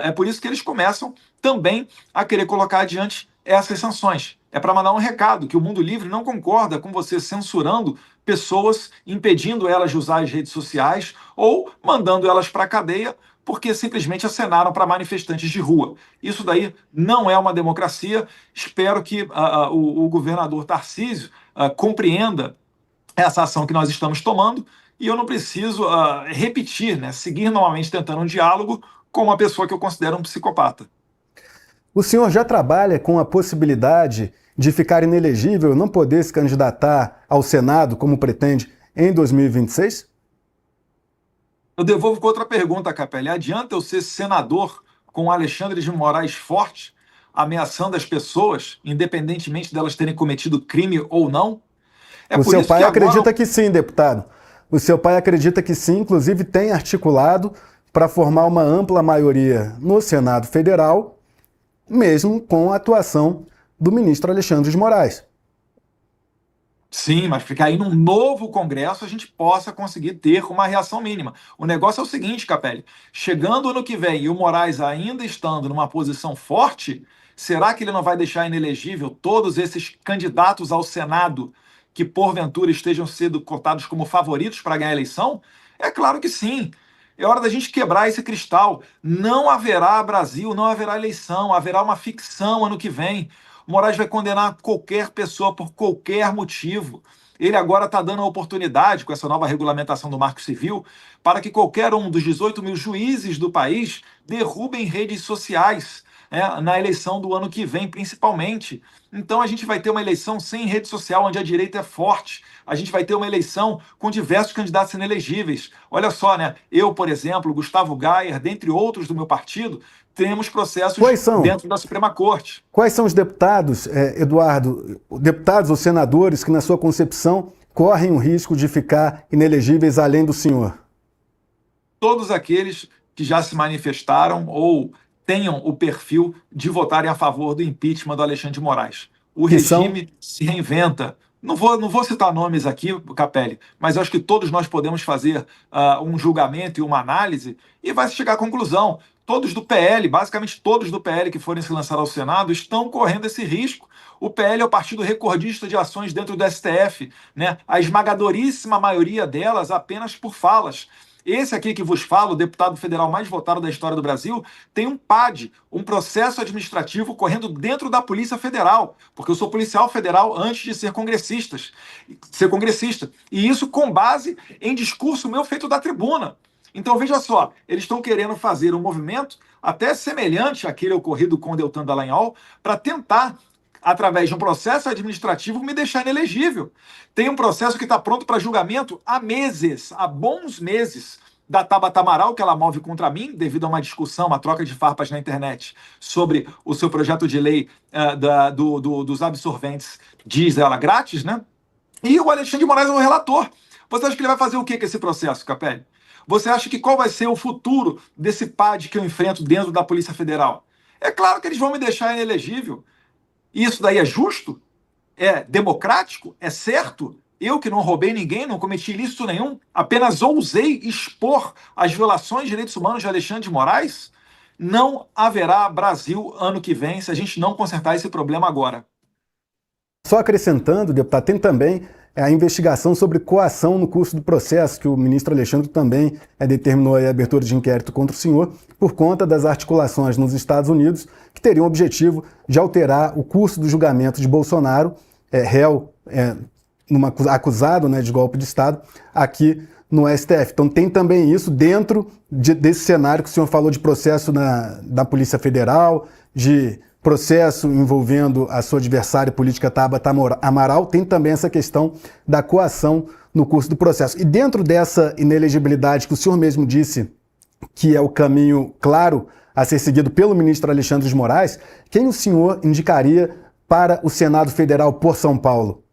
é por isso que eles começam também a querer colocar adiante essas sanções. É para mandar um recado que o mundo livre não concorda com você censurando pessoas, impedindo elas de usar as redes sociais ou mandando elas para a cadeia porque simplesmente acenaram para manifestantes de rua. Isso daí não é uma democracia. Espero que o governador Tarcísio compreenda essa ação que nós estamos tomando e eu não preciso repetir, né, seguir novamente tentando um diálogo com uma pessoa que eu considero um psicopata. O senhor já trabalha com a possibilidade de ficar inelegível, não poder se candidatar ao Senado, como pretende, em 2026? Eu devolvo com outra pergunta, Capelli. Adianta eu ser senador com Alexandre de Moraes forte, ameaçando as pessoas, independentemente delas terem cometido crime ou não? O seu pai acredita que sim, deputado. O seu pai acredita que sim, inclusive tem articulado para formar uma ampla maioria no Senado Federal, mesmo com a atuação do ministro Alexandre de Moraes. Sim, mas ficar aí num novo Congresso a gente possa conseguir ter uma reação mínima. O negócio é o seguinte, Capelli, chegando ano que vem e o Moraes ainda estando numa posição forte, será que ele não vai deixar inelegível todos esses candidatos ao Senado que porventura estejam sendo cotados como favoritos para ganhar a eleição? É claro que sim. É hora da gente quebrar esse cristal. Não haverá Brasil, não haverá eleição, haverá uma ficção ano que vem. O Moraes vai condenar qualquer pessoa por qualquer motivo. Ele agora está dando a oportunidade, com essa nova regulamentação do Marco Civil, para que qualquer um dos 18 mil juízes do país derrubem redes sociais, na eleição do ano que vem, principalmente. Então a gente vai ter uma eleição sem rede social, onde a direita é forte. A gente vai ter uma eleição com diversos candidatos inelegíveis. Olha só, né? Eu, por exemplo, Gustavo Gayer, dentre outros do meu partido, temos processos dentro da Suprema Corte. Quais são os deputados, Eduardo, deputados ou senadores que, na sua concepção, correm o risco de ficar inelegíveis além do senhor? Todos aqueles que já se manifestaram ou tenham o perfil de votarem a favor do impeachment do Alexandre de Moraes. O regime se reinventa. Não vou citar nomes aqui, Capelli, mas eu acho que todos nós podemos fazer um julgamento e uma análise e vai chegar à conclusão. Todos do PL, basicamente todos do PL que forem se lançar ao Senado, estão correndo esse risco. O PL é o partido recordista de ações dentro do STF, né? A esmagadoríssima maioria delas apenas por falas. Esse aqui que vos falo, o deputado federal mais votado da história do Brasil, tem um PAD, um processo administrativo correndo dentro da Polícia Federal, porque eu sou policial federal antes de ser congressista. E isso com base em discurso meu feito da tribuna. Então, veja só, eles estão querendo fazer um movimento até semelhante àquele ocorrido com o Deltan Dallagnol para tentar, através de um processo administrativo, me deixar inelegível. Tem um processo que está pronto para julgamento há meses, há bons meses, da Tabata Amaral, que ela move contra mim, devido a uma discussão, uma troca de farpas na internet, sobre o seu projeto de lei dos absorventes, diz ela, grátis, né? E o Alexandre de Moraes é o relator. Você acha que ele vai fazer o quê com esse processo, Capelli? Você acha que qual vai ser o futuro desse PAD que eu enfrento dentro da Polícia Federal? É claro que eles vão me deixar inelegível. Isso daí é justo? É democrático? É certo? Eu que não roubei ninguém, não cometi ilícito nenhum, apenas ousei expor as violações de direitos humanos de Alexandre de Moraes? Não haverá Brasil ano que vem se a gente não consertar esse problema agora. Só acrescentando, deputado, tem também a investigação sobre coação no curso do processo, que o ministro Alexandre também determinou a abertura de inquérito contra o senhor, por conta das articulações nos Estados Unidos, que teriam o objetivo de alterar o curso do julgamento de Bolsonaro, réu acusado de golpe de Estado, aqui no STF. Então tem também isso dentro desse cenário que o senhor falou de processo da Polícia Federal, de processo envolvendo a sua adversária política Tabata Amaral, tem também essa questão da coação no curso do processo. E dentro dessa inelegibilidade que o senhor mesmo disse que é o caminho claro a ser seguido pelo ministro Alexandre de Moraes, quem o senhor indicaria para o Senado Federal por São Paulo?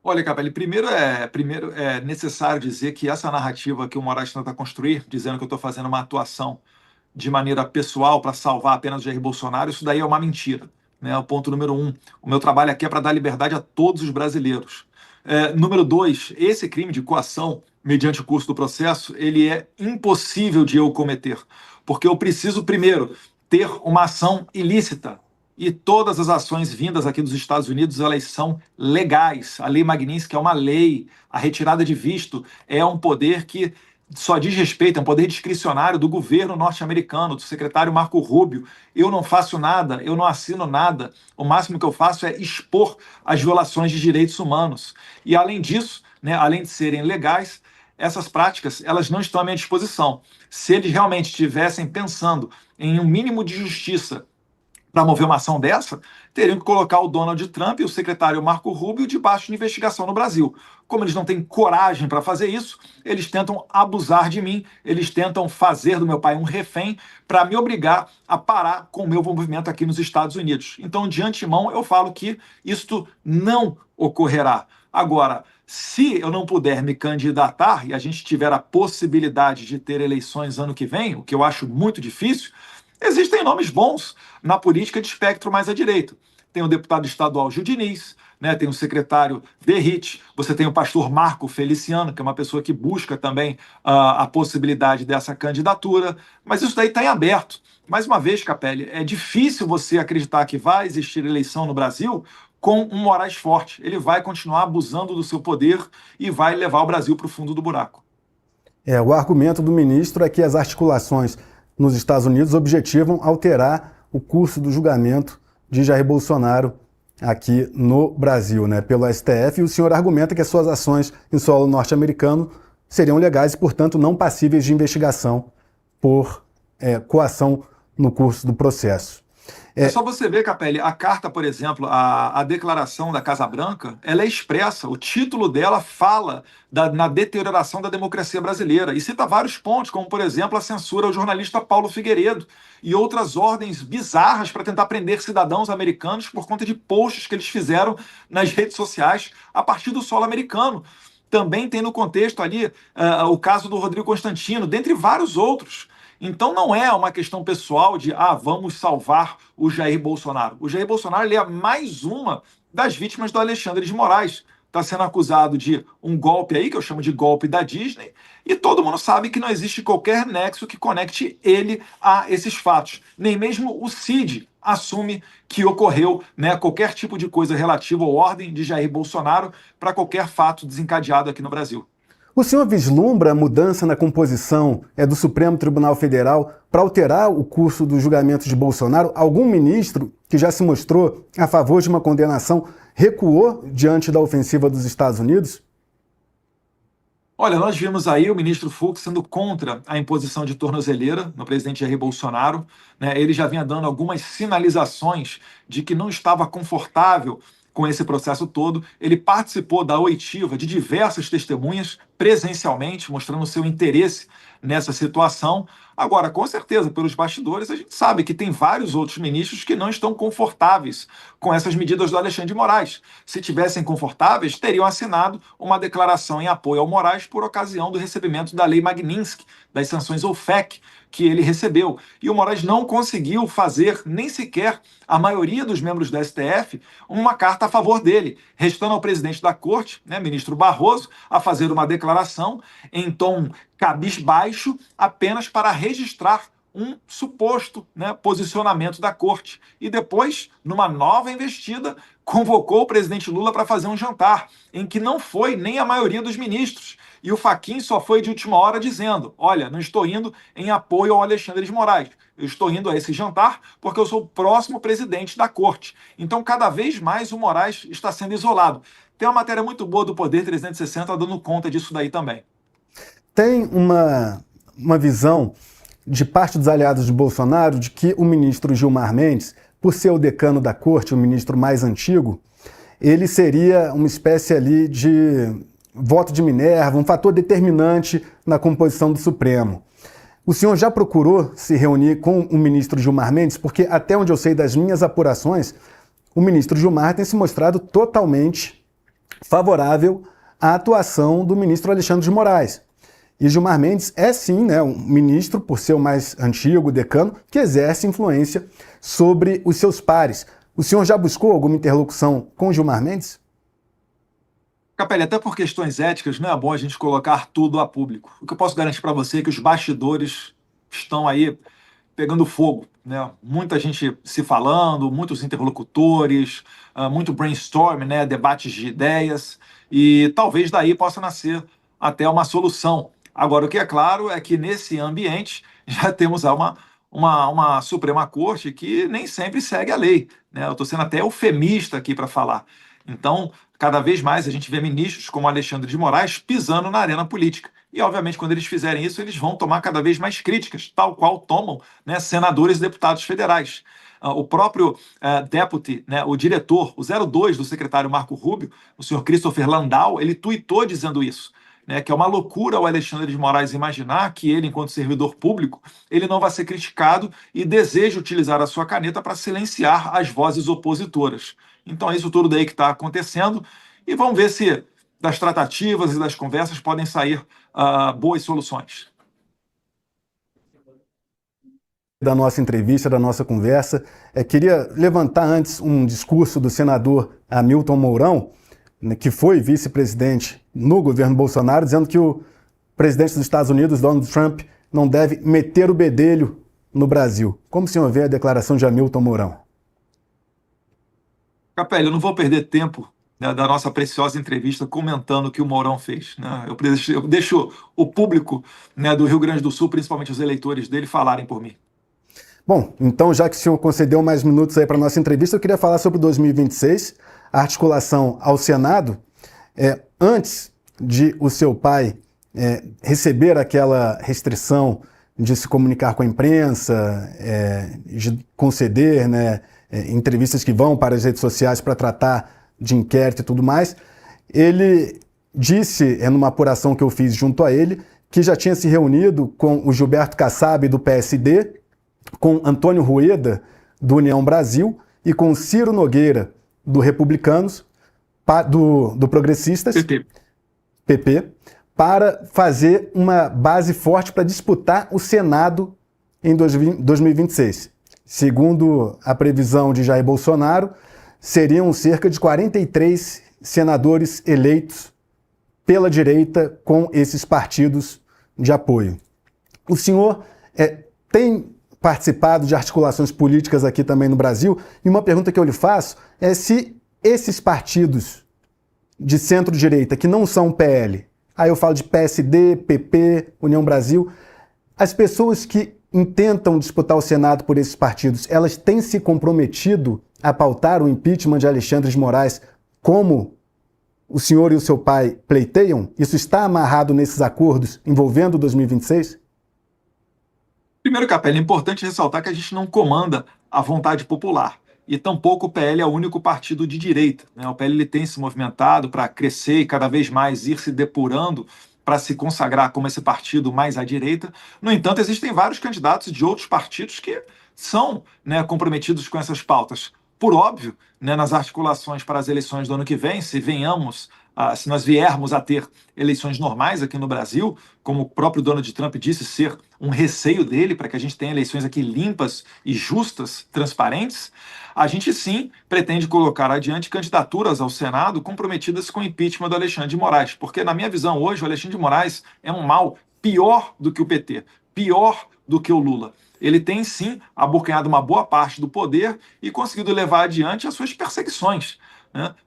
Olha, Capelli, primeiro é necessário dizer que essa narrativa que o Moraes tenta construir, dizendo que eu estou fazendo uma atuação de maneira pessoal para salvar apenas Jair Bolsonaro, isso daí é uma mentira. Né? O ponto número 1, o meu trabalho aqui é para dar liberdade a todos os brasileiros. Número 2, esse crime de coação mediante o curso do processo, ele é impossível de eu cometer, porque eu preciso, primeiro, ter uma ação ilícita. E todas as ações vindas aqui dos Estados Unidos, elas são legais. A Lei Magnitsky é uma lei. A retirada de visto é um poder que só diz respeito, é um poder discricionário do governo norte-americano, do secretário Marco Rubio. Eu não faço nada, eu não assino nada. O máximo que eu faço é expor as violações de direitos humanos. E além disso, né, além de serem legais, essas práticas elas não estão à minha disposição. Se eles realmente estivessem pensando em um mínimo de justiça para mover uma ação dessa, teriam que colocar o Donald Trump e o secretário Marco Rubio debaixo de investigação no Brasil. Como eles não têm coragem para fazer isso, eles tentam abusar de mim, eles tentam fazer do meu pai um refém para me obrigar a parar com o meu movimento aqui nos Estados Unidos. Então, de antemão, eu falo que isto não ocorrerá. Agora, se eu não puder me candidatar e a gente tiver a possibilidade de ter eleições ano que vem, o que eu acho muito difícil, existem nomes bons na política de espectro mais à direita. Tem o deputado estadual Gil Diniz, né, tem o secretário Derrite, você tem o pastor Marco Feliciano, que é uma pessoa que busca também a possibilidade dessa candidatura, mas isso daí está em aberto. Mais uma vez, Capelli, é difícil você acreditar que vai existir eleição no Brasil com um Moraes forte. Ele vai continuar abusando do seu poder e vai levar o Brasil para o fundo do buraco. O argumento do ministro é que as articulações nos Estados Unidos objetivam alterar o curso do julgamento de Jair Bolsonaro aqui no Brasil, né, pelo STF, e o senhor argumenta que as suas ações em solo norte-americano seriam legais e, portanto, não passíveis de investigação por coação no curso do processo. É só você ver, Capelli, a carta, por exemplo, a declaração da Casa Branca, ela é expressa, o título dela fala na deterioração da democracia brasileira e cita vários pontos, como, por exemplo, a censura ao jornalista Paulo Figueiredo e outras ordens bizarras para tentar prender cidadãos americanos por conta de posts que eles fizeram nas redes sociais a partir do solo americano. Também tem no contexto ali o caso do Rodrigo Constantino, dentre vários outros. Então não é uma questão pessoal de vamos salvar o Jair Bolsonaro. O Jair Bolsonaro ele é mais uma das vítimas do Alexandre de Moraes. Está sendo acusado de um golpe aí, que eu chamo de golpe da Disney, e todo mundo sabe que não existe qualquer nexo que conecte ele a esses fatos. Nem mesmo o Cid assume que ocorreu, né, qualquer tipo de coisa relativa à ordem de Jair Bolsonaro para qualquer fato desencadeado aqui no Brasil. O senhor vislumbra a mudança na composição do Supremo Tribunal Federal para alterar o curso do julgamento de Bolsonaro? Algum ministro que já se mostrou a favor de uma condenação recuou diante da ofensiva dos Estados Unidos? Olha, nós vimos aí o ministro Fux sendo contra a imposição de tornozeleira no presidente Jair Bolsonaro, né? Ele já vinha dando algumas sinalizações de que não estava confortável com esse processo todo. Ele participou da oitiva de diversas testemunhas presencialmente, mostrando seu interesse nessa situação. Agora, com certeza, pelos bastidores, a gente sabe que tem vários outros ministros que não estão confortáveis com essas medidas do Alexandre de Moraes. Se tivessem confortáveis, teriam assinado uma declaração em apoio ao Moraes por ocasião do recebimento da Lei Magnitsky, das sanções OFAC, que ele recebeu. E o Moraes não conseguiu fazer, nem sequer a maioria dos membros do STF, uma carta a favor dele, restando ao presidente da Corte, né, ministro Barroso, a fazer uma declaração em tom cabisbaixo, apenas para registrar um suposto, né, posicionamento da Corte. E depois, numa nova investida, convocou o presidente Lula para fazer um jantar, em que não foi nem a maioria dos ministros. E o Fachin só foi de última hora dizendo: olha, não estou indo em apoio ao Alexandre de Moraes, eu estou indo a esse jantar porque eu sou o próximo presidente da Corte. Então, cada vez mais o Moraes está sendo isolado. Tem uma matéria muito boa do Poder 360 dando conta disso daí também. Tem uma visão de parte dos aliados de Bolsonaro de que o ministro Gilmar Mendes, por ser o decano da Corte, o ministro mais antigo, ele seria uma espécie ali de voto de Minerva, um fator determinante na composição do Supremo. O senhor já procurou se reunir com o ministro Gilmar Mendes? Porque até onde eu sei das minhas apurações, o ministro Gilmar tem se mostrado totalmente favorável à atuação do ministro Alexandre de Moraes. E Gilmar Mendes é sim, né, um ministro, por ser o mais antigo, decano, que exerce influência sobre os seus pares. O senhor já buscou alguma interlocução com Gilmar Mendes? Capelli, até por questões éticas, não é bom a gente colocar tudo a público. O que eu posso garantir para você é que os bastidores estão aí pegando fogo, né? Muita gente se falando, muitos interlocutores, muito brainstorm, né? Debates de ideias, e talvez daí possa nascer até uma solução. Agora, o que é claro é que nesse ambiente já temos uma Suprema Corte que nem sempre segue a lei, né? Eu estou sendo até eufemista aqui para falar. Então, cada vez mais a gente vê ministros como Alexandre de Moraes pisando na arena política. E, obviamente, quando eles fizerem isso, eles vão tomar cada vez mais críticas, tal qual tomam, né, senadores e deputados federais. O próprio deputy, né, o diretor, o 02 do secretário Marco Rubio, o senhor Christopher Landau, ele tuitou dizendo isso, né, que é uma loucura o Alexandre de Moraes imaginar que ele, enquanto servidor público, ele não vai ser criticado e deseja utilizar a sua caneta para silenciar as vozes opositoras. Então é isso tudo daí que está acontecendo e vamos ver se das tratativas e das conversas podem sair boas soluções. Da nossa entrevista, da nossa conversa, queria levantar antes um discurso do senador Hamilton Mourão, que foi vice-presidente no governo Bolsonaro, dizendo que o presidente dos Estados Unidos, Donald Trump, não deve meter o bedelho no Brasil. Como o senhor vê a declaração de Hamilton Mourão? Capelli, eu não vou perder tempo, né, da nossa preciosa entrevista comentando o que o Mourão fez, né? Eu deixo o público, né, do Rio Grande do Sul, principalmente os eleitores dele, falarem por mim. Bom, então já que o senhor concedeu mais minutos aí para a nossa entrevista, eu queria falar sobre 2026, a articulação ao Senado. Antes de o seu pai receber aquela restrição de se comunicar com a imprensa, de conceder, né, entrevistas que vão para as redes sociais para tratar de inquérito e tudo mais, ele disse, numa apuração que eu fiz junto a ele, que já tinha se reunido com o Gilberto Kassab, do PSD, com Antônio Rueda, do União Brasil, e com Ciro Nogueira, do Republicanos, do Progressistas, PP, para fazer uma base forte para disputar o Senado em 2026. Segundo a previsão de Jair Bolsonaro, seriam cerca de 43 senadores eleitos pela direita com esses partidos de apoio. O senhor tem participado de articulações políticas aqui também no Brasil, e uma pergunta que eu lhe faço é se esses partidos de centro-direita, que não são PL, aí eu falo de PSD, PP, União Brasil, as pessoas que intentam disputar o Senado por esses partidos, elas têm se comprometido a pautar o impeachment de Alexandre de Moraes como o senhor e o seu pai pleiteiam? Isso está amarrado nesses acordos envolvendo 2026? Primeiro, Capelli, é importante ressaltar que a gente não comanda a vontade popular. E tampouco o PL é o único partido de direita, né? O PL ele tem se movimentado para crescer e cada vez mais ir se depurando para se consagrar como esse partido mais à direita. No entanto, existem vários candidatos de outros partidos que são, né, comprometidos com essas pautas. Por óbvio, né, nas articulações para as eleições do ano que vem, se nós viermos a ter eleições normais aqui no Brasil, como o próprio Donald Trump disse ser um receio dele para que a gente tenha eleições aqui limpas e justas, transparentes, a gente sim pretende colocar adiante candidaturas ao Senado comprometidas com o impeachment do Alexandre de Moraes, porque na minha visão hoje o Alexandre de Moraes é um mal pior do que o PT, pior do que o Lula. Ele tem sim abocanhado uma boa parte do poder e conseguido levar adiante as suas perseguições.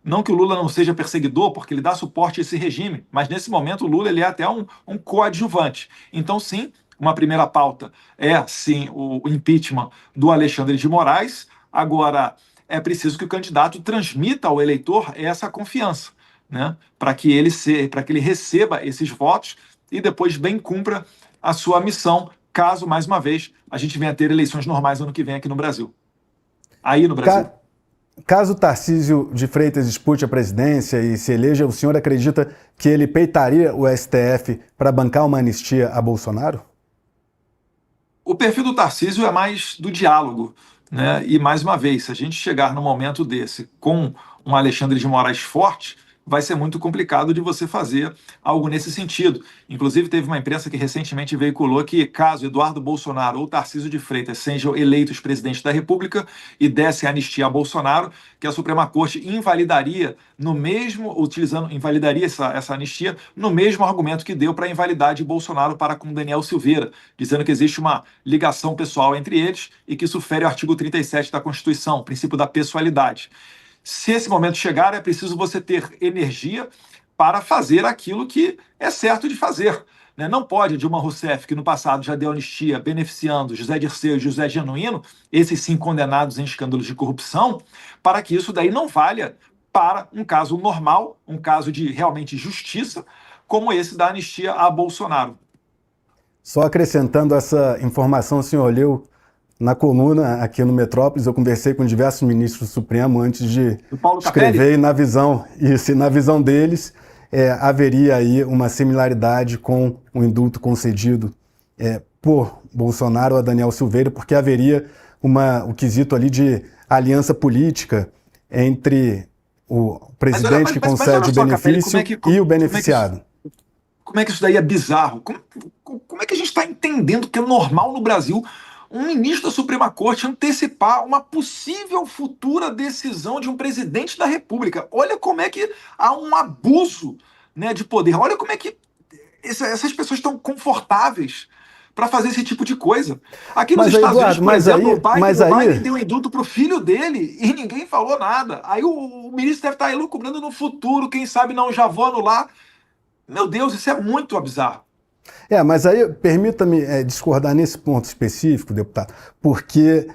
Não que o Lula não seja perseguidor, porque ele dá suporte a esse regime, mas nesse momento o Lula ele é até um coadjuvante. Então, sim, uma primeira pauta é, sim, o impeachment do Alexandre de Moraes. Agora, é preciso que o candidato transmita ao eleitor essa confiança, né, para que ele receba esses votos e depois bem cumpra a sua missão, caso, mais uma vez, a gente venha a ter eleições normais ano que vem aqui no Brasil. Aí no Brasil. Caso Tarcísio de Freitas dispute a presidência e se eleja, o senhor acredita que ele peitaria o STF para bancar uma anistia a Bolsonaro? O perfil do Tarcísio é mais do diálogo, né? E, mais uma vez, se a gente chegar num momento desse com um Alexandre de Moraes forte, vai ser muito complicado de você fazer algo nesse sentido. Inclusive, teve uma imprensa que recentemente veiculou que, caso Eduardo Bolsonaro ou Tarcísio de Freitas sejam eleitos presidente da República e dessem anistia a Bolsonaro, que a Suprema Corte invalidaria essa anistia no mesmo argumento que deu para invalidar de Bolsonaro para com Daniel Silveira, dizendo que existe uma ligação pessoal entre eles e que isso fere o artigo 37 da Constituição, o princípio da pessoalidade. Se esse momento chegar, é preciso você ter energia para fazer aquilo que é certo de fazer. Não pode Dilma Rousseff, que no passado já deu anistia beneficiando José Dirceu e José Genuíno, esses sim condenados em escândalos de corrupção, para que isso daí não valha para um caso normal, um caso de realmente justiça, como esse da anistia a Bolsonaro. Só acrescentando essa informação, o senhor leu na coluna aqui no Metrópolis, eu conversei com diversos ministros do Supremo antes de escrever, e na visão deles haveria aí uma similaridade com o indulto concedido por Bolsonaro a Daniel Silveira, porque haveria o quesito ali de aliança política entre o presidente que concede o benefício e o beneficiado. Como é que isso daí é bizarro? Como é que a gente está entendendo que é normal no Brasil um ministro da Suprema Corte antecipar uma possível futura decisão de um presidente da República? Olha como é que há um abuso, né, de poder. Olha como é que essas pessoas estão confortáveis para fazer esse tipo de coisa. Aqui nos Mas, Estados Eduardo, Unidos, por exemplo, o Biden aí... deu um indulto para o filho dele e ninguém falou nada. Aí o ministro deve estar elucubrando no futuro, quem sabe não, já vou anular. Meu Deus, isso é muito bizarro. Mas aí, permita-me discordar nesse ponto específico, deputado, porque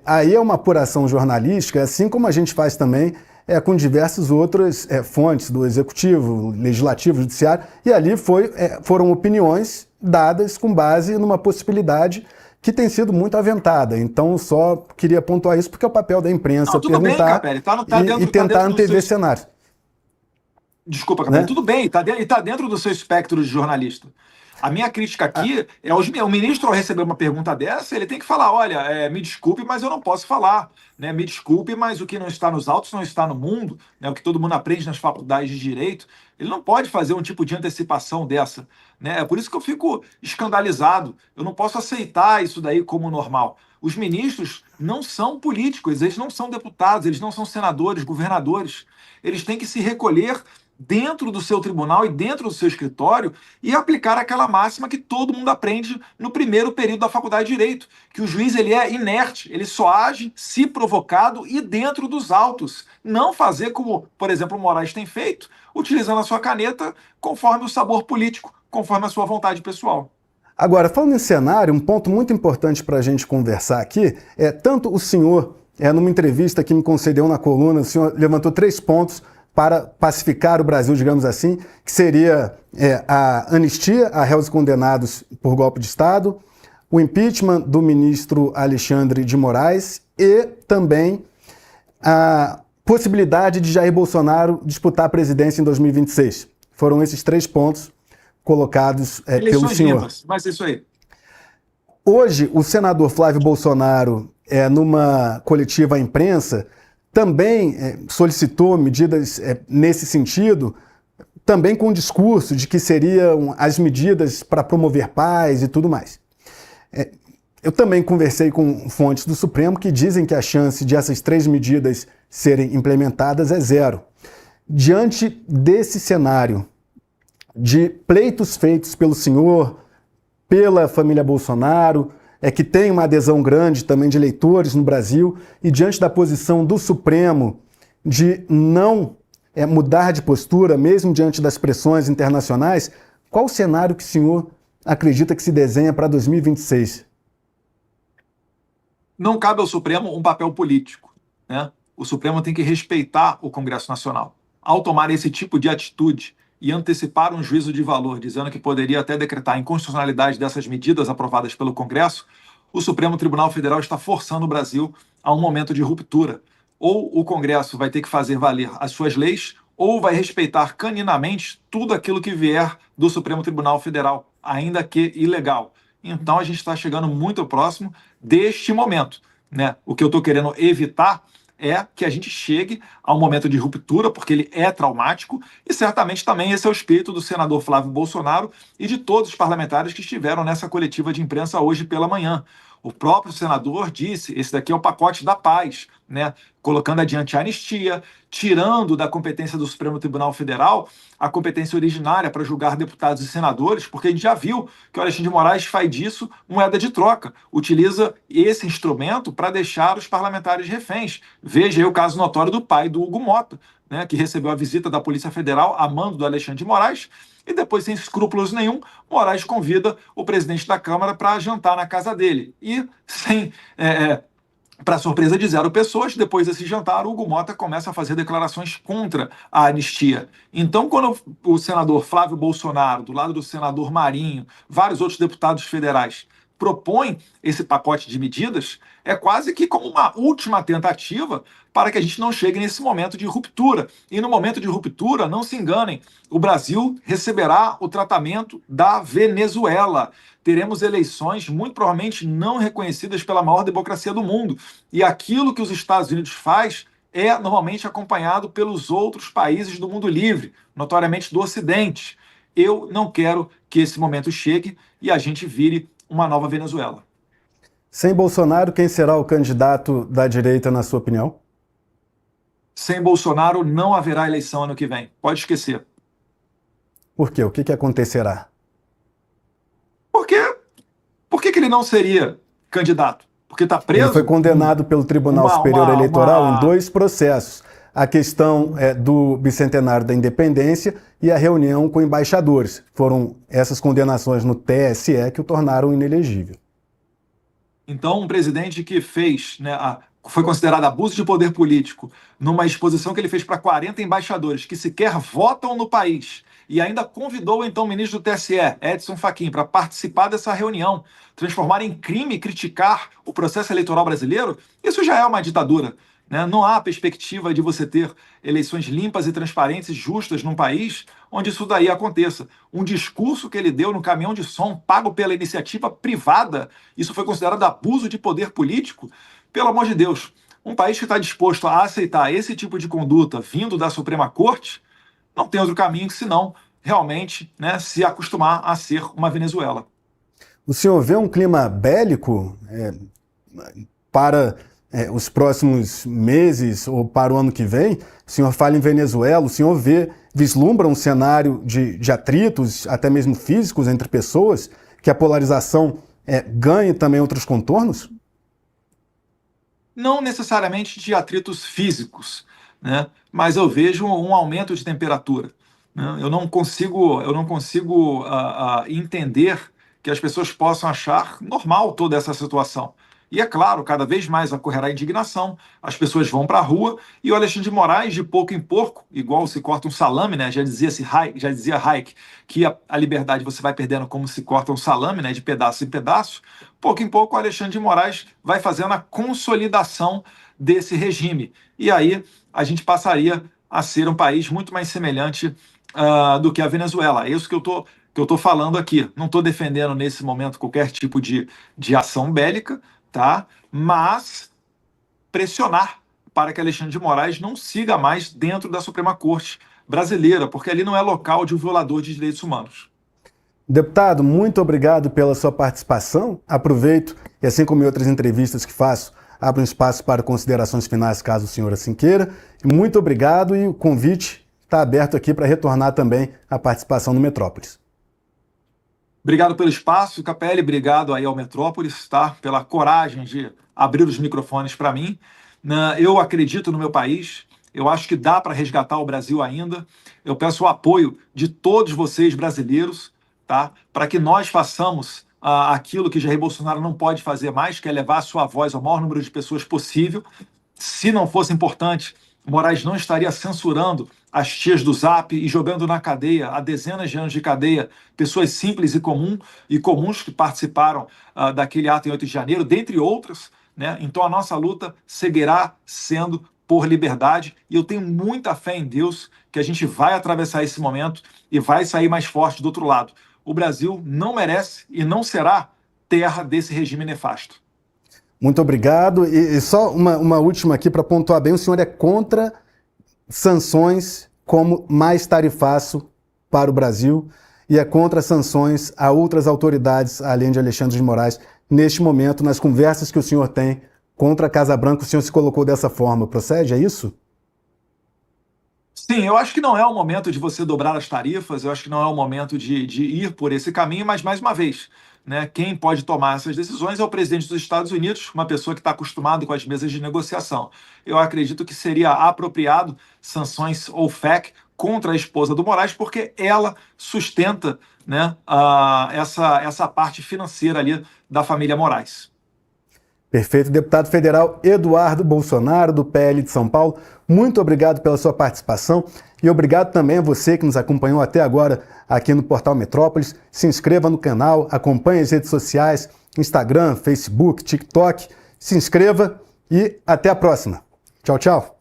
aí é uma apuração jornalística, assim como a gente faz também com diversas outras fontes do Executivo, Legislativo, Judiciário, e ali foram opiniões dadas com base numa possibilidade que tem sido muito aventada. Então, só queria pontuar isso porque é o papel da imprensa perguntar e tentar antever cenário. Desculpa, Capelli, tudo bem, está dentro do seu espectro de jornalista. A minha crítica aqui é o ministro, ao receber uma pergunta dessa, ele tem que falar, olha, me desculpe, mas eu não posso falar. Né? Me desculpe, mas o que não está nos autos não está no mundo, né? O que todo mundo aprende nas faculdades de Direito. Ele não pode fazer um tipo de antecipação dessa. Né? É por isso que eu fico escandalizado. Eu não posso aceitar isso daí como normal. Os ministros não são políticos, eles não são deputados, eles não são senadores, governadores. Eles têm que se recolher dentro do seu tribunal e dentro do seu escritório e aplicar aquela máxima que todo mundo aprende no primeiro período da faculdade de Direito, que o juiz ele é inerte, ele só age se provocado e dentro dos autos. Não fazer como, por exemplo, o Moraes tem feito, utilizando a sua caneta conforme o sabor político, conforme a sua vontade pessoal. Agora, falando em cenário, um ponto muito importante para a gente conversar aqui é tanto o senhor, numa entrevista que me concedeu na coluna, o senhor levantou 3 pontos para pacificar o Brasil, digamos assim, que seria a anistia a réus condenados por golpe de Estado, o impeachment do ministro Alexandre de Moraes e também a possibilidade de Jair Bolsonaro disputar a presidência em 2026. Foram esses 3 pontos colocados pelo senhor. Vivas, mas isso aí. Hoje, o senador Flávio Bolsonaro, numa coletiva à imprensa, também solicitou medidas nesse sentido, também com o discurso de que seriam as medidas para promover paz e tudo mais. Eu também conversei com fontes do Supremo que dizem que a chance de essas 3 medidas serem implementadas é 0. Diante desse cenário de pleitos feitos pelo senhor, pela família Bolsonaro, que tem uma adesão grande também de eleitores no Brasil, e diante da posição do Supremo de não mudar de postura, mesmo diante das pressões internacionais, qual o cenário que o senhor acredita que se desenha para 2026? Não cabe ao Supremo um papel político, né? O Supremo tem que respeitar o Congresso Nacional. Ao tomar esse tipo de atitude e antecipar um juízo de valor, dizendo que poderia até decretar a inconstitucionalidade dessas medidas aprovadas pelo Congresso, o Supremo Tribunal Federal está forçando o Brasil a um momento de ruptura. Ou o Congresso vai ter que fazer valer as suas leis, ou vai respeitar caninamente tudo aquilo que vier do Supremo Tribunal Federal, ainda que ilegal. Então a gente está chegando muito próximo deste momento, né? O que eu estou querendo evitar é que a gente chegue a um momento de ruptura, porque ele é traumático, e certamente também esse é o espírito do senador Flávio Bolsonaro e de todos os parlamentares que estiveram nessa coletiva de imprensa hoje pela manhã. O próprio senador disse, esse daqui é o pacote da paz, né? Colocando adiante a anistia, tirando da competência do Supremo Tribunal Federal a competência originária para julgar deputados e senadores, porque a gente já viu que o Alexandre de Moraes faz disso moeda de troca, utiliza esse instrumento para deixar os parlamentares reféns. Veja aí o caso notório do pai do Hugo Mota, né, que recebeu a visita da Polícia Federal a mando do Alexandre de Moraes, e depois, sem escrúpulos nenhum, Moraes convida o presidente da Câmara para jantar na casa dele. E, para surpresa de 0 pessoas, depois desse jantar, o Hugo Mota começa a fazer declarações contra a anistia. Então, quando o senador Flávio Bolsonaro, do lado do senador Marinho, vários outros deputados federais, propõem esse pacote de medidas, é quase que como uma última tentativa para que a gente não chegue nesse momento de ruptura. E no momento de ruptura, não se enganem, o Brasil receberá o tratamento da Venezuela. Teremos eleições muito provavelmente não reconhecidas pela maior democracia do mundo. E aquilo que os Estados Unidos faz é normalmente acompanhado pelos outros países do mundo livre, notoriamente do Ocidente. Eu não quero que esse momento chegue e a gente vire uma nova Venezuela. Sem Bolsonaro, quem será o candidato da direita, na sua opinião? Sem Bolsonaro, não haverá eleição ano que vem. Pode esquecer. Por quê? O que acontecerá? Porque Por que ele não seria candidato? Porque está preso? Ele foi condenado pelo Tribunal Superior Eleitoral em 2 processos. A questão do bicentenário da independência e a reunião com embaixadores. Foram essas condenações no TSE que o tornaram inelegível. Então, um presidente que fez, né, foi considerado abuso de poder político numa exposição que ele fez para 40 embaixadores que sequer votam no país e ainda convidou então o ministro do TSE, Edson Fachin, para participar dessa reunião, transformar em crime e criticar o processo eleitoral brasileiro, isso já é uma ditadura. Né? Não há perspectiva de você ter eleições limpas e transparentes e justas num país onde isso daí aconteça. Um discurso que ele deu no caminhão de som, pago pela iniciativa privada, isso foi considerado abuso de poder político? Pelo amor de Deus, um país que está disposto a aceitar esse tipo de conduta vindo da Suprema Corte, não tem outro caminho senão realmente, né, se acostumar a ser uma Venezuela. O senhor vê um clima bélico para os próximos meses ou para o ano que vem? O senhor fala em Venezuela, o senhor vislumbra um cenário de atritos, até mesmo físicos, entre pessoas, que a polarização ganhe também outros contornos? Não necessariamente de atritos físicos, né? Mas eu vejo um aumento de temperatura. Né? Eu não consigo entender que as pessoas possam achar normal toda essa situação. E é claro, cada vez mais ocorrerá a indignação, as pessoas vão para a rua, e o Alexandre de Moraes, de pouco em pouco, igual se corta um salame, né? Já dizia Hayek que a liberdade você vai perdendo como se corta um salame, né? De pedaço em pedaço. Pouco em pouco o Alexandre de Moraes vai fazendo a consolidação desse regime. E aí a gente passaria a ser um país muito mais semelhante do que a Venezuela. É isso que eu estou falando aqui. Não estou defendendo nesse momento qualquer tipo de ação bélica, tá? Mas pressionar para que Alexandre de Moraes não siga mais dentro da Suprema Corte brasileira, porque ali não é local de um violador de direitos humanos. Deputado, muito obrigado pela sua participação. Aproveito, e assim como em outras entrevistas que faço, abro um espaço para considerações finais, caso o senhor assim queira. Muito obrigado e o convite está aberto aqui para retornar também à participação no Metrópolis. Obrigado pelo espaço, Capelli, obrigado aí ao Metrópolis, tá? Pela coragem de abrir os microfones para mim. Eu acredito no meu país, eu acho que dá para resgatar o Brasil ainda. Eu peço o apoio de todos vocês brasileiros, tá? Para que nós façamos aquilo que Jair Bolsonaro não pode fazer mais, que é levar a sua voz ao maior número de pessoas possível. Se não fosse importante, Moraes não estaria censurando as tias do Zap e jogando na cadeia, há dezenas de anos de cadeia, pessoas simples e comuns que participaram daquele ato em 8 de janeiro, dentre outras, né? Então a nossa luta seguirá sendo por liberdade e eu tenho muita fé em Deus que a gente vai atravessar esse momento e vai sair mais forte do outro lado. O Brasil não merece e não será terra desse regime nefasto. Muito obrigado. E só uma última aqui para pontuar bem, o senhor é contra sanções como mais tarifaço para o Brasil e é contra sanções a outras autoridades, além de Alexandre de Moraes. Neste momento, nas conversas que o senhor tem contra a Casa Branca, o senhor se colocou dessa forma. Procede, é isso? Sim, eu acho que não é o momento de você dobrar as tarifas, eu acho que não é o momento de ir por esse caminho, mas, mais uma vez, né, quem pode tomar essas decisões é o presidente dos Estados Unidos, uma pessoa que está acostumado com as mesas de negociação. Eu acredito que seria apropriado sanções ou FAC contra a esposa do Moraes, porque ela sustenta, né, essa parte financeira ali da família Moraes. Perfeito. Deputado federal Eduardo Bolsonaro, do PL de São Paulo, muito obrigado pela sua participação e obrigado também a você que nos acompanhou até agora aqui no Portal Metrópolis. Se inscreva no canal, acompanhe as redes sociais, Instagram, Facebook, TikTok. Se inscreva e até a próxima. Tchau, tchau.